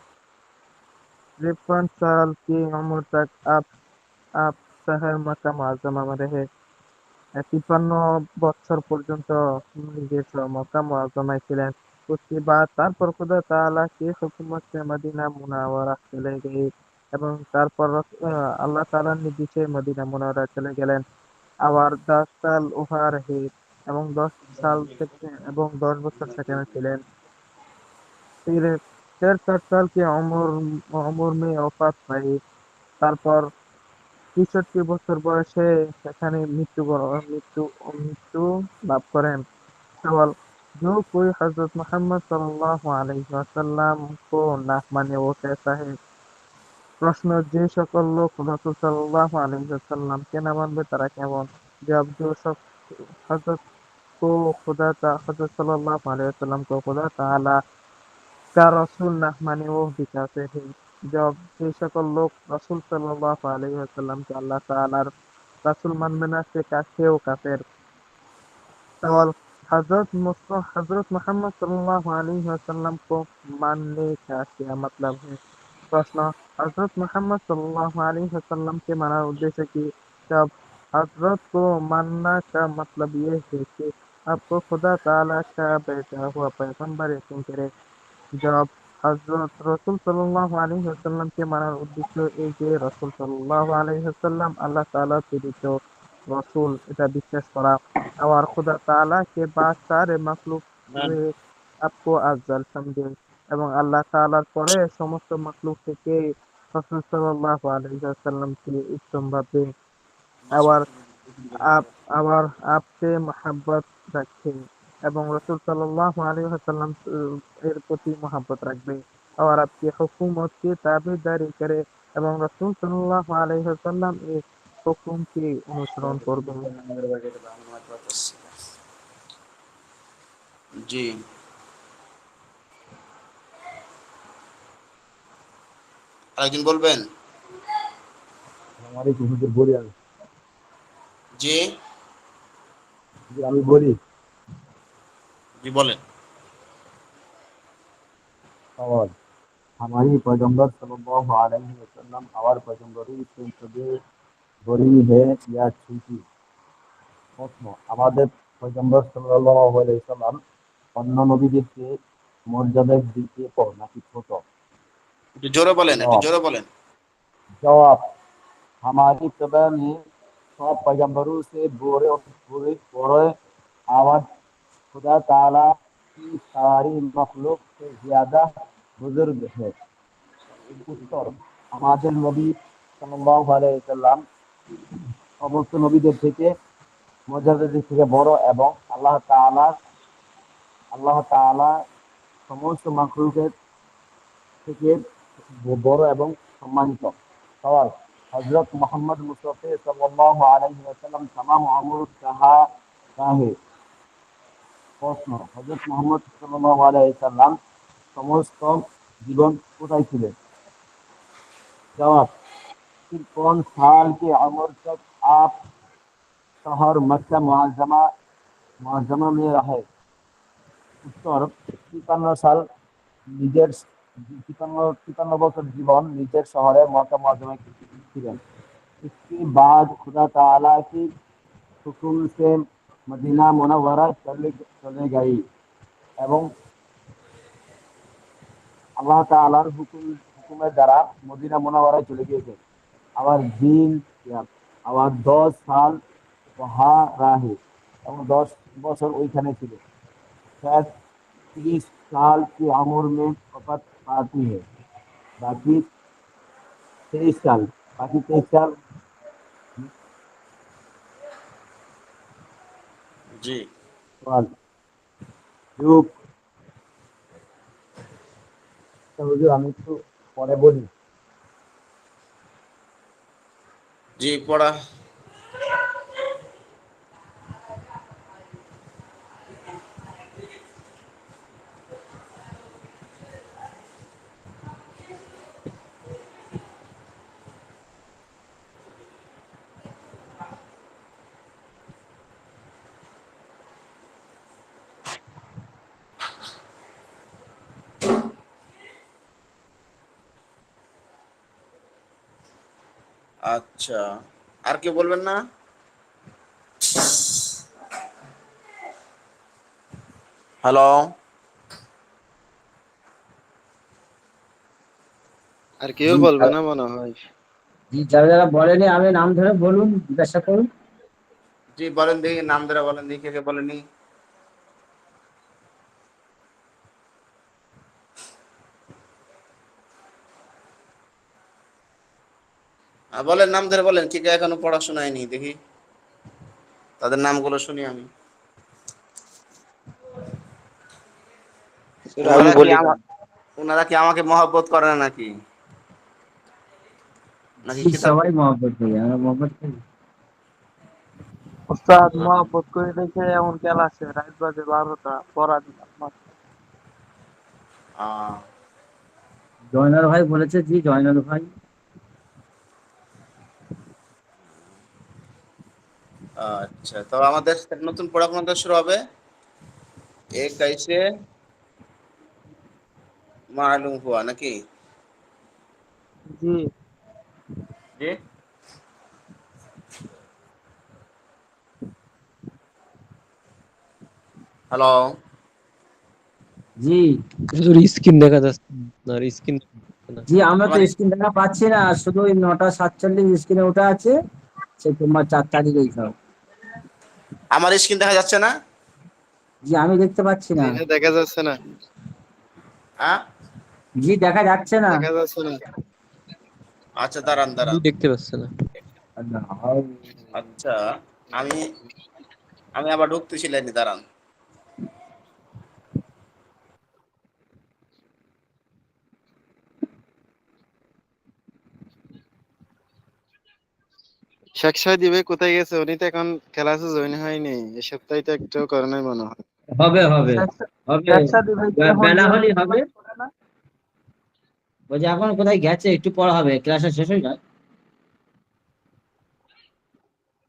53 साल की उम्र तक आप शहर मक्का मुअज्जमा में रहे। 53 বছর পর্যন্ত নিজের মক্কা মুআজ্জামায় ছিলেন। उसके बाद তারপর খুদা তাআলা की हुकूमत से मदीना मुनव्वरा চলে গিয়ে এবং তারপর আল্লাহ তাআলার নির্দেশে মদিনা মুনাওয়ারা চলে গেলেন। আবার 10 সাল ওহা রহে এবং 10 সাল থেকে এবং 10 বছর সেখানে ছিলেন। फिर 63 साल की उम्र में वफात पाई। তারপর ৬৩ বছর বয়সে সেখানে মৃত্যু মৃত্যু লাভ করেন। सवाल, जो कोई हजरत मोहम्मद सल्लल्लाहु अलैहि वसल्लम को ना माने वो कैसा है? প্রশ্ন, যে সকল লোক রাসূল সাল্লাল্লাহু আলাইহি ওয়াসাল্লামকে না মানবে তারা কেমন? জবাব, जो शख्स हजरत को हजरत सल्लल्लाहु अलैहि वसल्लम को खुदा ताला का रसूल ना माने वो भी काफिर है। जवाब, যে সকল লোক রাসূল সাল্লাল্লাহু আলাইহি ওয়াসাল্লামকে আল্লাহ তাআলার রাসূল মানবে না সেও কাফের। सवाल, हजरत मोहम्मद सल्लल्लाहु अलैहि वसल्लम को मानने का क्या मतलब है? प्रश्न, हजरत मोहम्मद सल्लल्लाहु अलैहि वसल्लम के मानाর उद्देश्य কি? जब हजरत को मानना का मतलब ये है कि आपको खुदा ताला का भेजा हुआ पैगंबर यकीन करे। जवाब, হযরত রাসূল সাল্লাল্লাহু আলাইহি ওয়াসাল্লামকে মানার উদ্দেশ্য এই যে রাসূল সাল্লাল্লাহু আলাইহি ওয়াসাল্লাম আল্লাহ তাআলার প্রেরিত রাসূল এটা বিশ্বাস করা। और खुदा ताला के बाद सारे मखलूक से आपको আফজাল समझे এবং আল্লাহ তাআলার পরে সমস্ত মখলুক থেকে রাসূল সাল্লাল্লাহু আলাইহি ওয়াসাল্লামকে উত্তম ভাবে আবার आप আবার आपसे मोहब्बत रखे এবং রাসূল সাল্লাল্লাহু আলাইহি ওয়াসাল্লাম এর প্রতি मोहब्बत রাখবে और आपकी हुकूमत की ताबेदारी करे এবং রাসূল সাল্লাল্লাহু আলাইহি ওয়াসাল্লাম এর হুকুম কি অনুসরণ করবে। জি, আরেকজন বলবেন? हमारे হুজুর বলি আমি জি, হুজুর, আমি বলি জি বলেন। सवाल, हमारी पैगंबर सल्लल्लाहु अलैहि वसल्लम और पैगंबरी से कभी बड़ी है या छोटी? প্রশ্ন, আমাদের পয়গম্বর সাল্লাল্লাহু আলাইহি ওয়াসাল্লাম অন্য নবীদের চেয়ে মর্যাদার দিক দিয়ে বড় নাকি ছোট? একটু জোরে বলেন, একটু জবাব জোরে বলেন। जवाब, हमारी तबा में सब पैगंबरों से बड़े बड़े बड़े आवाज खुदा ताला की सारी मखलूक से ज्यादा बुजुर्ग है। উত্তর, আমাদের নবী সাল্লাল্লাহু আলাইহি ওয়াসাল্লাম সমস্ত নবীদের থেকে মর্যাদার দিক থেকে বড় এবং আল্লাহ তাআলা সমস্ত মাখলুকের থেকে বড় এবং সম্মানিত। सवाल, हजरत मोहम्मद मुस्तफा सल्लल्लाहु अलैहि वसल्लम तमाम उम्र कहाँ रहे? প্রশ্ন, হযরত মুহাম্মদ সাল্লাল্লাহু আলাইহি ওয়াসাল্লাম সমস্ত জীবন কোথায় ছিলেন? जवाब, फिर कौन साल की उम्र तक आप शहर मक्का मुअज्जमा में रहे? उत्तर, 53 साल নিজের 53 বছর জীবন নিজের শহরে মক্কা মুআজ্জমায় ছিলেন। इसके बाद खुदा ताला की हुक्म से मदीना मुनव्वरा চলে गई এবং আল্লাহ তাআলার হুকুমের দ্বারা মদিনা মুনাওয়ারায় চলে গিয়েছে। আবার আবার 10 साल वहाँ रहे এবং 10 বছর ওইখানে ছিল। शायद 30 साल की उम्र में वफात पाती है। बाकी 23 साल बाकी 23 साल জি, सवाल, जो হুজুর আমি একটু পরে বলি। জি পড়া। আচ্ছা, আর কেউ বলবেন না? হ্যালো, আর কেউ জি বলবে না মনে হয়। জি, যারা যারা বলেনি আমি নাম ধরে বলুন, জিজ্ঞাসা করুন। জি বলেন দেখি, নাম ধরে বলেন দেখি, কে কে বলেনি। বলেন, নাম ধরে বলেন, কে কে এখনো পড়াশোনা হয়নি দেখি, তাদের নামগুলো শুনি আমি। স্যার আমি ওনারা কি বলি না। ওনারা কি আমাকে মহব্বত করে না নাকি, নাকি জি, কিতাব? সবাই মহব্বত করি, আমরা মহব্বত করি। উস্তাদ মহব্বত করে দেখে এমন ক্লাসে রাত বাজে 12টা পড়া দিলাম মাত্র। আহ, জয়নাল ভাই বলেছে, জি জয়নাল ভাই। আচ্ছা, তো আমাদের নতুন পড়াশোনাটা শুরু হবে 21 মালুম হুয়া নাকি? জি জি, হ্যালো, জি হুজুর স্ক্রিন দেখা যাচ্ছে না, আর স্ক্রিন না। জি, আমরা তো তোমার স্ক্রিন দেখা পাচ্ছি না, শুধু ওই 9:47 স্ক্রিনে ওটা আছে, সে তোমার 4 তারিখেই সব। আমার স্ক্রিন দেখা যাচ্ছে না? জি, আমি দেখতে পাচ্ছি না। জি না, দেখা যাচ্ছে না। হ্যাঁ, জি, দেখা যাচ্ছে না। দেখা যাচ্ছে না। আচ্ছা, দাঁড়ান আমি দাঁড়ান। দেখতে পাচ্ছে না। আল্লাহ। আচ্ছা, আমি আমি আবার ঢুকতেছি লাইনে, দাঁড়ান। শেখ সাহেদি ভাই কোথায় গেছে? উনি তো এখন ক্লাসে জয়েন হয়নি, এই সপ্তাহে তো একটাও করে নাই মনে হয়। হবে হবে হবে, ব্যবসা দিবে কি এখন বেলা হলেই নিয়মিত হবে। ক্লাস করে না? বলছি এখন কোথায় গেছে, একটু পড়া হবে, ক্লাসে শেষ হয়ে যায়।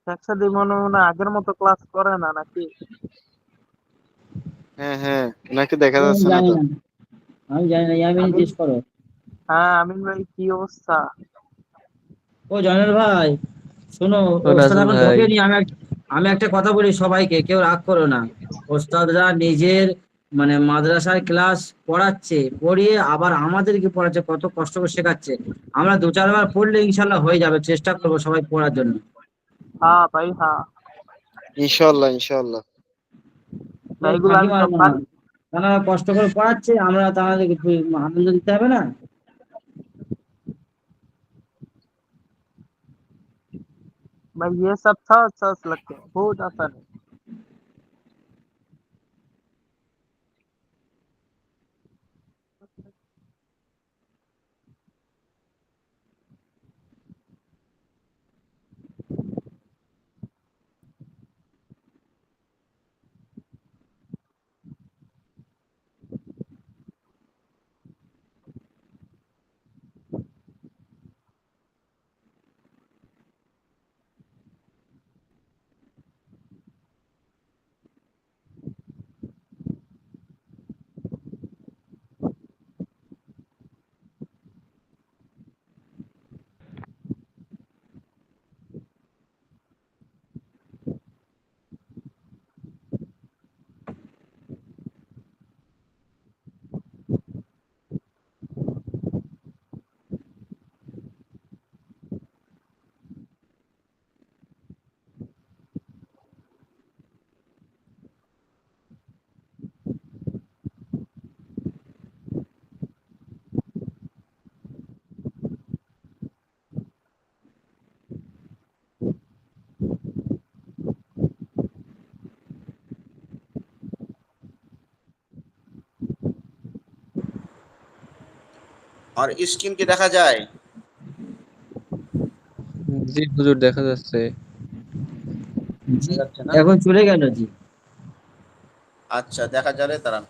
ব্যবসা দিব মনে হয় আগের মতো ক্লাস করে না নাকি? হ্যাঁ হ্যাঁ, ওনাকে দেখা আমি যাচ্ছে না জানি তো। না, আমি জানি না, ইয়ামিনী আমিন, জিজ্ঞেস করো। হ্যাঁ আমিন ভাই কি অবস্থা? ও জয়নাল ভাই, শোনো, ও ওস্তাদ নাজমুল এখন ভাই, ঢোকেনি, আমি একটা কথা বলি সবাইকে, কেউ রাগ করো না। ওস্তাদরা নিজের মানে মাদ্রাসার ক্লাস পড়াচ্ছে, পড়িয়ে আবার আমাদেরকে পড়াচ্ছে, কত কষ্ট করে শেখাচ্ছে। আমরা 2-4 বার পড়লে ইনশাল্লাহ হয়ে যাবে, চেষ্টা করবো সবাই পড়ার জন্য। হ্যাঁ ভাই হ্যাঁ, ইনশাআল্লাহ ইনশাআল্লাহ। কেউ এগুলো ফাঁকি আমি সব মারবো না, পারি। তারা কষ্ট করে পড়াচ্ছে, আমরা তাদেরকে একটু আনন্দ দিতে হবে না। भाई ये सब था सच लगते हैं बहुत आसान है। আর স্ক্রিন কি দেখা যায়? জি হুজুর দেখা যাচ্ছে। জি, দেখা যাচ্ছে না? এখন চলে গেল, জি। আচ্ছা, দেখা যাবে, দাঁড়ান।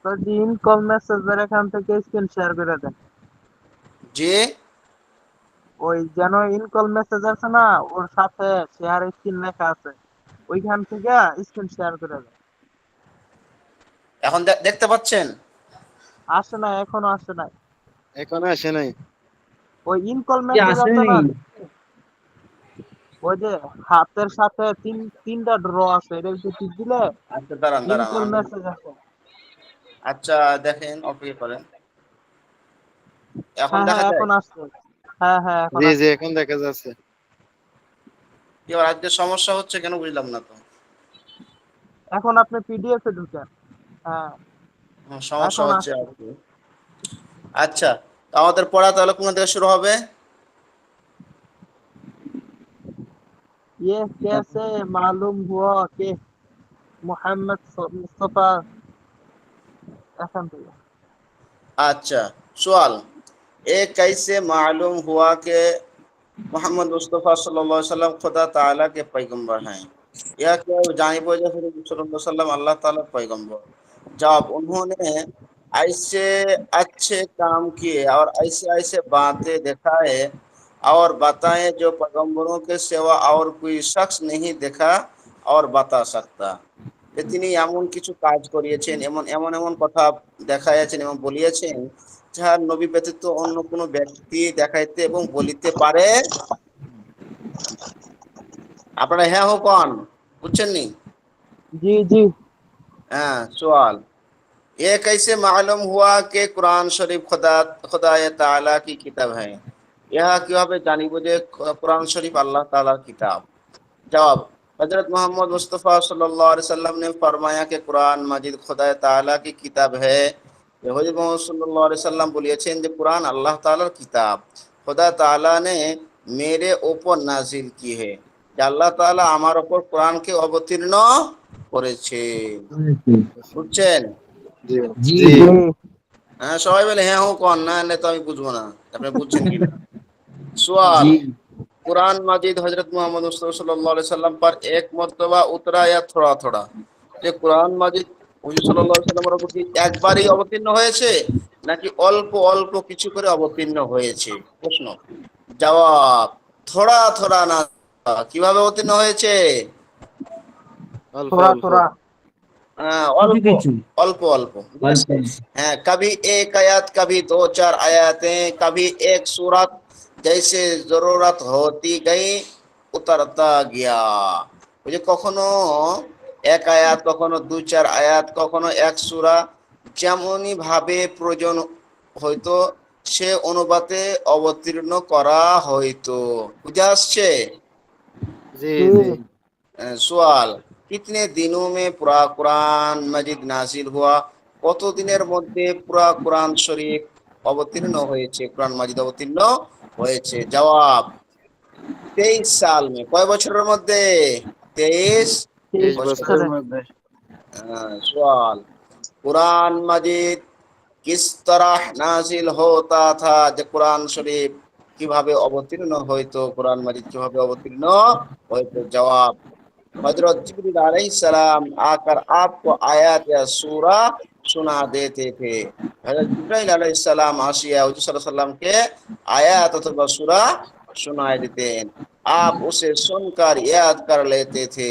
তো দিন কল মেসেজের এখান থেকে স্ক্রিন শেয়ার করে দেন। জি, ওই যেন ইনকল মেসেজ আছে না, ওর সাথে শেয়ার স্ক্রিন লেখা আছে, ওইখান থেকে স্ক্রিন শেয়ার করে দেন। এখন দেখতে পাচ্ছেন? আসে নাই, এখনো আসে নাই। এখনো আসে নাই। ওই ইনকল কি মেসেজ আছে আসেনি? না, ওই যে হাতের সাথে তিনটা ড্র আছে, এটা একটু টিপ দিলে আচ্ছা দাঁড়ান দাঁড়ান ইনকল আমি, মেসেজ আছে। আচ্ছা দেখেন, অপেক্ষা করেন। এখন হ্যাঁ দেখা হ্যাঁ, যায়? এখন আসছে। হ্যাঁ হ্যাঁ, এখন জি জি, আসছে। এখন দেখা যাচ্ছে। এবার আজকে সমস্যা হচ্ছে কেন বুঝলাম না তো। এখন আপনি পিডিএফ এ ঢুকেন। হ্যাঁ, সমস্যা এখন হচ্ছে আসছে। আর কি। আচ্ছা, তো আমাদের পড়া তাহলে কোন থেকে শুরু হবে? ये कैसे मालूम हुआ कि मोहम्मद मुस्तफा, এখান থেকে। अच्छा सवाल, ये कैसे मालूम हुआ कि मोहम्मद मुस्तफ़ा सल्लल्लाहु अलैहि वसल्लम खुदा ताला के पैगंबर हैं? यह क्या जानिबो जे हुजूर सल्लल्लाहु अलैहि वसल्लम अल्लाह ताला के पैगंबर? जब उन्होंने ऐसे अच्छे काम किए और ऐसे ऐसे बातें दिखाए और बताए जो पैगंबरों के सिवा और कोई शख्स नहीं देखा और बता सकता। যে তিনি এমন কিছু কাজ করিয়েছেন, এমন এমন এমন কথা দেখাইয়াছেন এবং বলিয়েছেন, যাহা নবী ব্যতীত অন্য কোনো ব্যক্তি দেখাইতে এবং বলিতে পারে। আপনারা হ্যাঁ হো কন, বুঝছেন নি? জি জি। हाँ सवाल, ये कैसे मालूम हुआ कि कुरान शरीफ खुदा ताला की किताब है? यह কিভাবে জানিব যে কুরআন শরীফ আল্লাহ তাআলার কিতাব? जवाब, हजरत मोहम्मद मुस्तफ़ा सल्लल्लाहु अलैहि वसल्लम ने फरमाया कि कुरान मजीद खुदा ताला की किताब है। যে হযরত মুহাম্মদ সাল্লাল্লাহু আলাইহি সাল্লাম বলেছেন যে কুরআন আল্লাহ তাআলার কিতাব, खुदा ताला ने मेरे ऊपर नाजिल की है, যে আল্লাহ তাআলা আমার উপর কোরআনকে অবতীর্ণ করেছে। বুঝছেন? জি জি জি। হ্যাঁ সবাই বলে হ্যাঁ হো কোন, না না তো আমি বুঝবো না আপনি বুঝছেন কিনা। सवाल, জি कुरान मजीद हजरत मोहम्मद मुस्तफा सल्लल्लाहु अलैहि वसल्लम पर एक मर्तबा उतरा या थोड़ा थोड़ा? যে কুরআন মাজিদ হুজুর সাল্লাল্লাহু আলাইহি ওয়াসাল্লামের উপর কি একবারই অবতীর্ণ হয়েছে নাকি অল্প অল্প কিছু করে অবতীর্ণ হয়েছে? প্রশ্ন। জবাব, থোড়া থোড়া না। কিভাবে অবতীর্ণ হয়েছে? অল্প थोड़ा অল্প। थोड़ा। কিছু অল্প কিছু অল্প অল্প, ঠিক অল্প। আছে। হ্যাঁ, कभी एक आयत कभी दो चार आयतें कभी एक सूरत, जैसे जरूरत होती गई उतरता गया। ওই যে কখনো এক আয়াত, কখনো দু চার আয়াত, কখনো এক সূরা, যেমনই ভাবে প্রয়োজন হয়তো সে অনুপাতে অবতীর্ণ করা হয়তো। বুঝে আসছে? জি जी। জি। सवाल, कितने दिनों में पूरा कुरान मजिद नाजिल हुआ? কত দিনের মধ্যে পুরা কোরআন শরীফ অবতীর্ণ হয়েছে, কোরআন মাজিদ অবতীর্ণ হয়েছে? জবাব, 23 সাল মে। কয় বছরের মধ্যে? 23 23 বছরের। বছরের बचरे। মধ্যে। सवाल, कुरान मजिद किस तरह नाजिल होता था? যে কোরআন শরীফ কিভাবে অবতীর্ণ হইতো, কোরআন মাজিদ কিভাবে অবতীর্ণ হইতো? জবাব, हजरत जिब्रील अलैहिस्सलाम आकर आपको आयत या सूरा सुना देते थे। हजरत जिब्राइल अलैहिस्सलाम आसिया हुजूर सल्लल्लाहु अलैहि वसल्लम के आयत अथवा सूरा सुनाए देतेন, आप उसे सुनकर याद कर लेते थे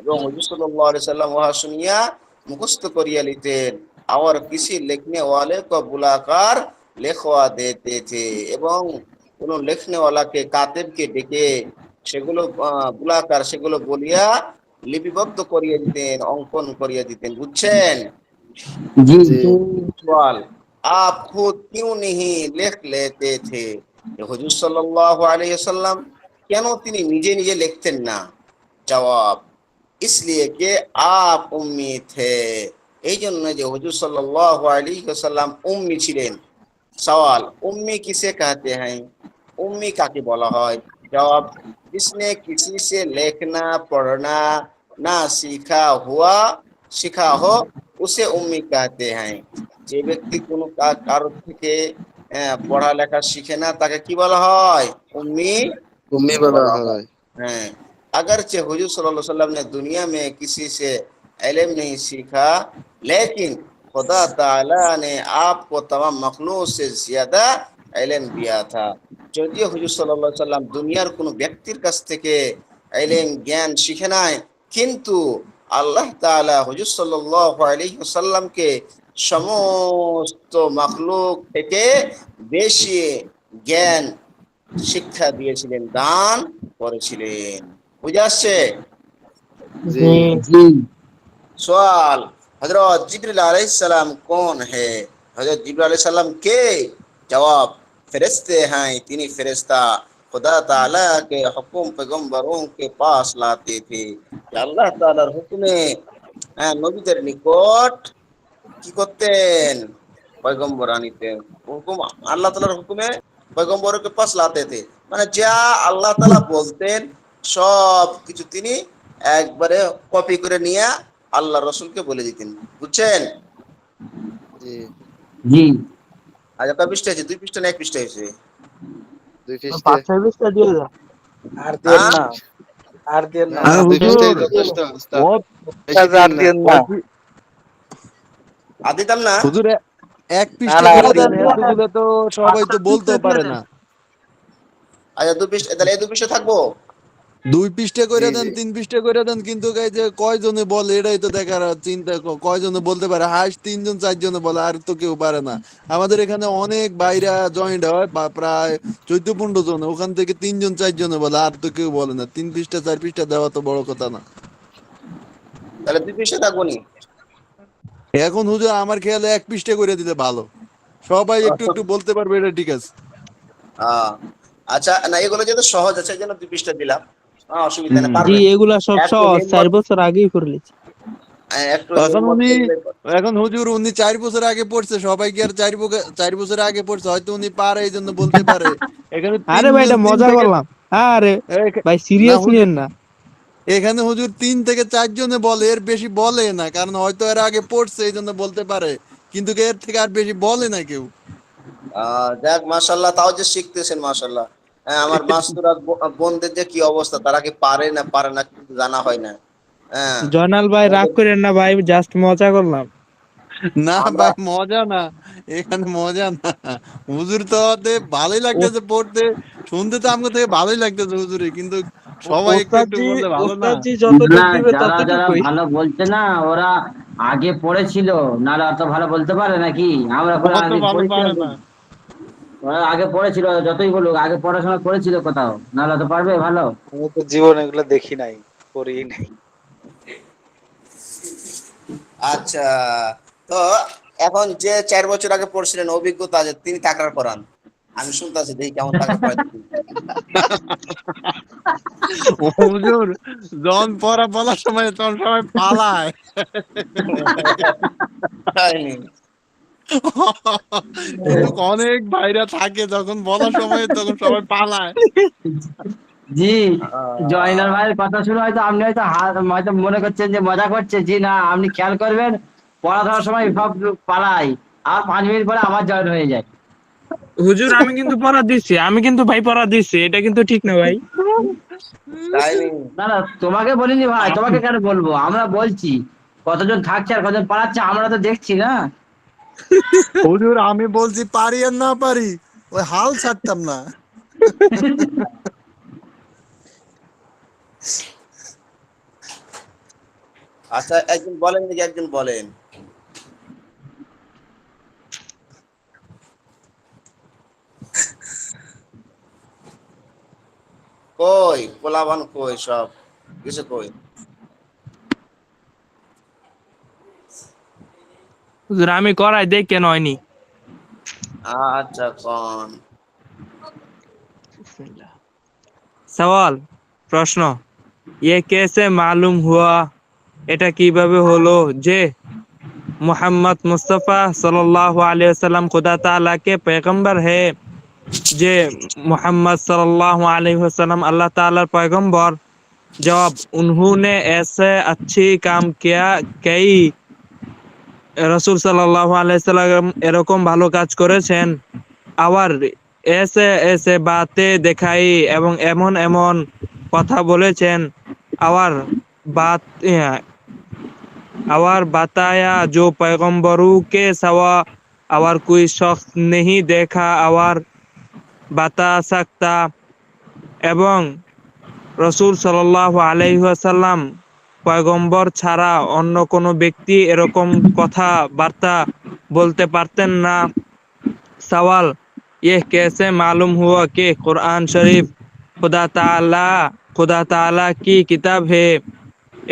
এবং হুজুর সাল্লাল্লাহু আলাইহি সাল্লাম ওয়া শুনিয়া মুখস্থ করিয়া নিতেন और किसी लिखने वाले को बुलाकर लिखवा देते थे এবং কোন লিখনে ওয়ালাকে, কাতিবকে ডেকে সেগুলো বুলাকার সেগুলো বলিয়া লিপিবদ্ধ করিয়ে দিতেন, অঙ্কন করিয়ে দিতেন। বুঝছেন? জি জি। जी। सवाल, आप खुद क्यों नहीं लिख लेते थे? যে হুজুর সাল্লাল্লাহু আলাইহি ওয়াসাল্লাম কেন তিনি নিজে নিজে লিখতেন না? জবাব, इसलिए कि आप उम्मी थे। এই জন্য যে হুজুর সাল্লাল্লাহু আলাইহি ওয়াসাল্লাম উম্মি ছিলেন। सवाल, उम्मी किसे कहते हैं? उम्मी काके बोला হয়? जवाब, जिसने किसी से लिखना पढ़ना ना सीखा हो उसे उम्मी कहते हैं। যে ব্যক্তি কোনো কারো থেকে পড়ালেখা শিখে না তাকে কি বলা হয়? উম্মি উম্মি বলা বলা হয়। হয়। हैं, अगरचे हुजूर सल्लल्लाहु अलैहि वसल्लम ने दुनिया में किसी से इल्म नहीं सीखा, लेकिन खुदा ताला ने आपको तमाम मखलूक से ज्यादा इल्म दिया था। যদিও হুজুর সাল্লাল্লাহু আলাইহি সাল্লাম দুনিয়ার কোনো ব্যক্তির কাছ থেকে ইলম জ্ঞান শিখে নাই, কিন্তু আল্লাহ তাআলা হুজুর সাল্লাল্লাহু আলাইহি ওয়াসাল্লামকে সমস্ত মাখলুক থেকে বেশি জ্ঞান শিক্ষা দিয়েছিলেন, দান করেছিলেন। বুঝে আসছে? জি। জি सवाल हजरत जिब्रील अलैहिस्सलाम कौन है? हजरत जिब्रील अलैहिस्सलाम के? जवाब फरिश्ते हैं, तिनी फरिश्ता खुदा ताला के हुक्म पैगंबरों के पास लाते थे कि আল্লাহ তাআলার হুকুমে নবীদের নিকট কি করতেন? পয়গম্বর আনিতেন। হুকুম আল্লাহ তাআলার হুকুমে পয়গম্বরের পাশ লাতে थे, মানে যা আল্লাহ তাআলা বলতেন সব কিছু তিনি একবারে কপি করে নিয়ে আল্লাহ রসুলকে বলে দিতেন। বুঝছেন? জি। জি। আজ কয় পৃষ্ঠা আছে? 2 পৃষ্ঠা না 1 পৃষ্ঠা হয়েছে? 2 পৃষ্ঠা। 5-6 পৃষ্ঠা দিয়ে দাও। আর দেন না, আর দেন না। না, 2 পৃষ্ঠাই যথেষ্ট ওস্তাদ। বেশি দিন না। আর দিতাম না? হুজুর এক না পৃষ্ঠা না, আর করে দেন দেন, না। এতগুলো তো সবাই তো বলতেও পারে না। আচ্ছা 2 পৃষ্ঠা, তাহলে এই 2 পৃষ্ঠা থাকবো? 2 পৃষ্ঠা করে জি দেন, জি 3 পৃষ্ঠা করে দেন, কিন্তু এই যে কয়জনে বলে এটাই তো দেখার চিন্তা। কয়জনে বলতে পারে? হাস 3 জন 4 জনে বলে, আর তো কেউ পারে না। আমাদের এখানে অনেক বাইরা জয়েন্ট হয়, প্রায় 14-15 জন, ওখান থেকে 3 জন 4 জনে বলে, আর তো কেউ বলে না। 3 পৃষ্ঠা 4 পৃষ্ঠা দেওয়া তো বড় কথা না। তাহলে 2 পৃষ্ঠা থাকবো নি? এখন হুজুর আমার খেয়ালে 1 পৃষ্ঠা করে দিলে ভালো, সবাই একটু একটু বলতে পারবে, এটা ঠিক আছে। আচ্ছা না, এগুলো যেহেতু সহজ আছে এই জন্য 2 পৃষ্ঠা দিলাম, অসুবিধা নেই, জি পারবেন। এগুলা সব একটু সহজ, হিম্মত 4 বছর আগেই করে লিছি। একটু এখন হিম্মত উনি করলে এখন হুজুর উনি 4 বছর আগে পড়ছে, সবাই কি আর 4 বছর আগে পড়ছে? হয়তো উনি পারে এই জন্য বলতে পারে। এখানে আরে ভাই এটা 3 মজা থেকে করলাম। আরে ভাই না সিরিয়াস হুজুর, নিয়েন না। এখানে হুজুর 3 থেকে 4 জনে বলে, এর বেশি বলে না, কারণ হয়তো এর আগে পড়ছে এই জন্য বলতে পারে, কিন্তু এর থেকে আর বেশি বলে না কেউ। যাক মাশাআল্লাহ, তাও যে শিখতেছেন মাশাআল্লাহ। হ্যাঁ, আমার মাস্তুরা বোনদের যে কি অবস্থা, তারা কি পারে না কিন্তু জানা হয় না। হ্যাঁ, জয়নাল ভাই রাগ আমাদের করেন না ভাই, জাস্ট মজা করলাম। না আমরা ভাই মজা না, এখানে মজা না। হুজুর তো ভালোই লাগতেছে পড়তে, শুনতে তো আমাকে থেকে ভালোই লাগতেছে হুজুরে, কিন্তু সবাই একটু একটু বললে ভালো না। ওস্তাদ জি যতটুক না, দিবে যারা যারা ততটুকুই। ভালো বলছে না, ওরা আগে পড়েছিল, নাহলে অত ভালো বলতে পারে নাকি? আমরা এখন অত আগে ভালো পড়েছিলাম, পারে না। ওরা আগে পড়েছিল, যতই বলুক আগে পড়াশোনা করেছিল কোথাও, নাহলে তো পারবে ভালো? আমি তো জীবনে এগুলো দেখি নাই, করি নাই। আচ্ছা, তো এখন যে 4 বছর আগে পড়ছিলেন, অভিজ্ঞতা আছে, তিনি তাকরার করান। আমি শুনতেছি, দেখি কেমন তাকরার করাই। হুজুর যখন পড়া বলার সময় তখন সবাই পালায়। কিন্তু অনেক ভাইরা থাকে যখন বলার সময় তখন সবাই পালায়। জি, জয়নাল ভাইয়ের কথা শুনে হয়তো আপনি হয়তো হয়তো মনে করছেন যে মজা করছে। জি না, আপনি খেয়াল করবেন, পড়াশোনার সময় সব পালাই, আর 5 মিনিট পরে আবার জয়েন হয়ে যায়। হুজুর আমি কিন্তু পড়া দিচ্ছি, আমি কিন্তু ভাই পড়া দিচ্ছি, এটা কিন্তু ঠিক না ভাই। না না, তোমাকে বলিনি ভাই, তোমাকে কেন বলবো? আমরা বলছি কতজন থাকছে আর কতজন পালাচ্ছে, আমরা তো দেখছি না। হুজুর আমি বলছি পারি আর না পারি, ওই হাল ছাড়তাম না। আচ্ছা, একজন বলেন দেখি, একজন বলেন। কই পোলাবান, কই সব কিছু কই? হুজুর আমি করাই দেখ কেন হয়নি। আচ্ছা, কোন সওয়াল, প্রশ্ন, ये कैसे मालूम हुआ, এটা কিভাবে হলো যে মুহাম্মদ মুস্তাফা সাল্লাল্লাহু আলাইহি ওয়াসাল্লাম खुदा ताला के पैगंबर है, যে मुहम्मद सल्लल्लाहु अलैहि वसल्लम अल्लाह ताला पैगंबर। जवाब, उन्होंने ऐसे अच्छी काम किया, कई রাসূল সাল্লাল্লাহু আলাইহি ওয়াসাল্লাম এরকম ভালো কাজ করেছেন, আবার এসে এসে বাতে দেখাই এবং এমন এমন কথা বলেছেন, আবার बात और बताया जो पैगंबरों के सिवा और कोई शख्स नहीं देखा और बता सकता, এবং রাসূল সাল্লাল্লাহু আলাইহি ওয়াসাল্লাম পয়গম্বর ছাড়া অন্য কোনো ব্যক্তি এরকম কথা বার্তা বলতে পারতেন না। सवाल यह कैसे मालूम हुआ कि कुरान शरीफ खुदा ताला की किताब है?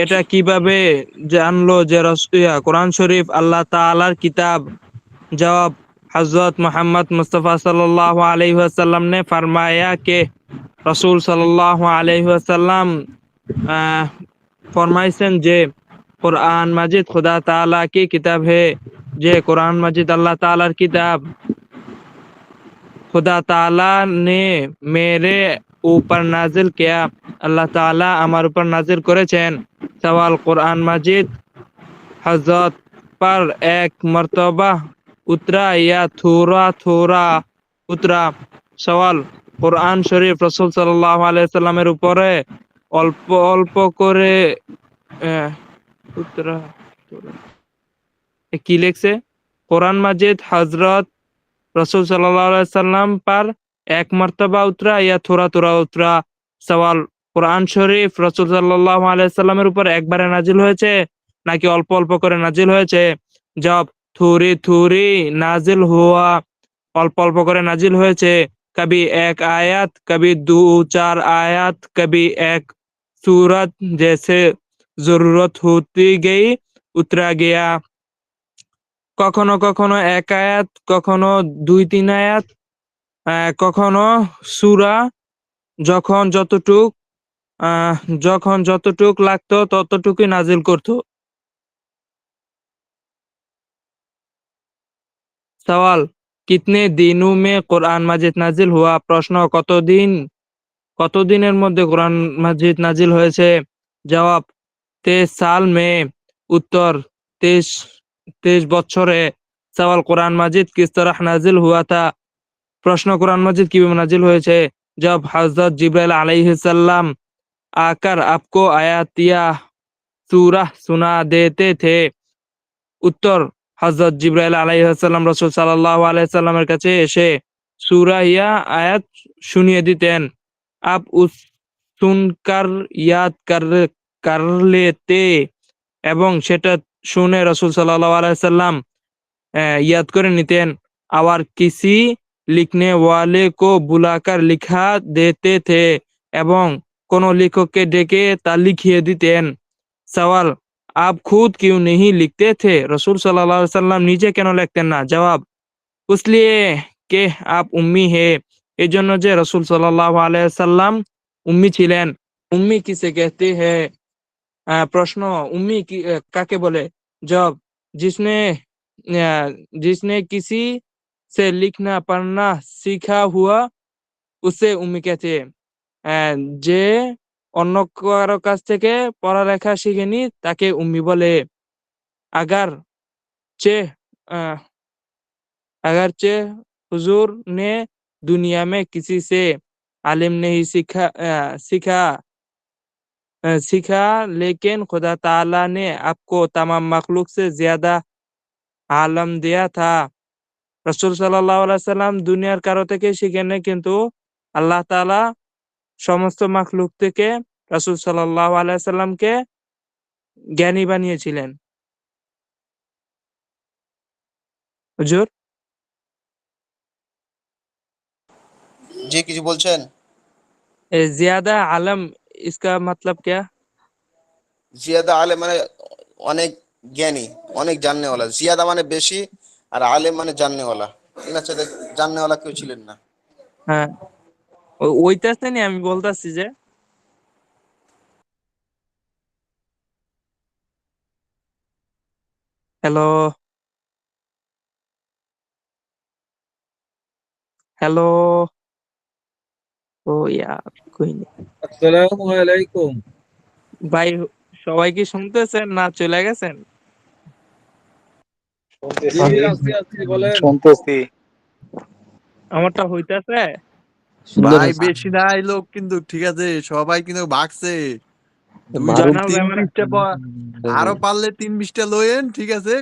এটা কিভাবে জানলো যে কোরআন শরীফ আল্লাহ তাআলার কিতাব? जवाब हजरत मोहम्मद मुस्तफ़ा सल्लल्लाहु अलैहि वसल्लम ने फरमाया कि रसूल सल्लल्लाहु अलैहि वसल्लम फरमाइছেন যে कुरान मजिद खुदा ताला की किताब है, যে कुरान मजिद अल्लाह तालार किताब। खुदा ताला ने मेरे ऊपर नाजिल किया, अल्लाह ताला আমার উপর নাজিল করেছেন। सवाल कुरान मजिद हजरत पर एक मर्तबा उतरा या थोड़ा थोड़ा उतरा? सवाल कुरान शरीफ रसूल সাল্লাল্লাহু আলাইহি ওয়াসাল্লামের উপরে অল্প অল্প করে উতরা কি লিখছে? कुरान मजिद हजरत रसूल सल्लल्लाहु अलैहि वसल्लम पर एक मर्तबा उतरा या थोड़ा थोड़ा उतरा? सवाल कुरान शरीफ रसूल সাল্লাল্লাহু আলাইহি ওয়াসাল্লামের উপর একবারে নাজিল হয়েছে নাকি অল্প অল্প করে নাজিল হয়েছে? जवाब थोड़ी थोड़ी नाजिल हुआ, অল্প অল্প করে নাজিল হয়েছে। कभी एक आयत, कभी 2-4 आयत, कभी एक सूरत, जैसे जरूरत होती गई उतरा गया। কখনো কখনো এক আয়াত, কখনো 2-3 আয়াত, কখনো সূরা, যখন যতটুক লাগতো ততটুকুই নাজিল করতো। सवाल कितने दिनों में कुरान मजिद नाजिल हुआ? प्रश्न কতদিনের মধ্যে कुरान मजिद नाजिल হয়েছে? जवाब 23 साल में। उत्तर 23 বছরে। सवाल कुरान मजिद किस तरह नाजिल हुआ था? प्रश्न कुरान मजिद কিভাবে नाजिल হয়েছে? जब हजरत जिब्राइल अलैहिस्सलाम आकर आपको आयत या सूरा सुना देते थे। उत्तर हजरत जिब्राइल अलैहिस्सलाम रसूल সাল্লাল্লাহু আলাইহি ওয়াসাল্লামের কাছে এসে সূরা ইয়া আয়াত শুনিয়ে দিতেন। आप उस सुनकर याद कर लेते এবং সেটা শুনে রাসূল সাল্লাল্লাহু আলাইহি ওয়াসাল্লাম याद করে নিতেন। और किसी लिखने वाले को बुलाकर लिखा देते थे এবং কোন লেখককে ডেকে তা লিখিয়ে দিতেন। सवाल आप खुद क्यों नहीं लिखते थे? रसूल सल्लल्लाहु अलैहि वसल्लम নিজে কেন লিখতেন না? जवाब इसलिए कि आप उम्मी है, এজন্য যে রাসূল সাল্লাল্লাহু আলাইহি ওয়াসাল্লাম উম্মি ছিলেন। উম্মি কিসে कहते हैं? প্রশ্ন উম্মি কাকে বলে? जवाब जिसने किसी से लिखना पढ़ना सीखा हुआ उसे उम्मी कहते हैं। যে অন্য কারো কাছ থেকে পড়ালেখা শিখেনি তাকে উম্মি বলে। अगरचे हुजूर ने दुनिया में किसी से आलिम नहीं सीखा, लेकिन खुदा ताला ने आपको तमाम मखलूक से ज्यादा आलम दिया था। रसूल सल्लल्लाहु अलैहि वसल्लम দুনিয়ার কারো থেকে শিখেন নাই, কিন্তু আল্লাহ তাআলা সমস্ত মাখলুক থেকে রাসূল সাল্লাল্লাহু আলাইহি ওয়াসাল্লামকে জ্ঞানী বানিয়েছিলেন। হুজুর জি কিছু বলছেন? ज्यादा आलम इसका मतलब क्या? জিয়াদা আলেম মানে অনেক জ্ঞানী, অনেক জাননেওয়ালা। জিয়াদা মানে বেশি, আর আলেম মানে জাননেওয়ালা। এনার সাথে জাননেওয়ালা কেউ ছিলেন না। হ্যাঁ ওইটাতে নি আমি বলতাছি যে हेलो हेलो ও यार कोई नहीं। আসসালামু আলাইকুম ভাই সবাই কি শুনতেছেন না চলে গেছেন? জি আছি বলেন। শুনতেছি। আমারটা হইতাছে? ভাই বেশি নাই লোক কিন্তু, ঠিক আছে সবাই কিন্তু ভাগছে। জানাল ভাই আমার আরো পারলে 3-20টা লয়েন, ঠিক আছে।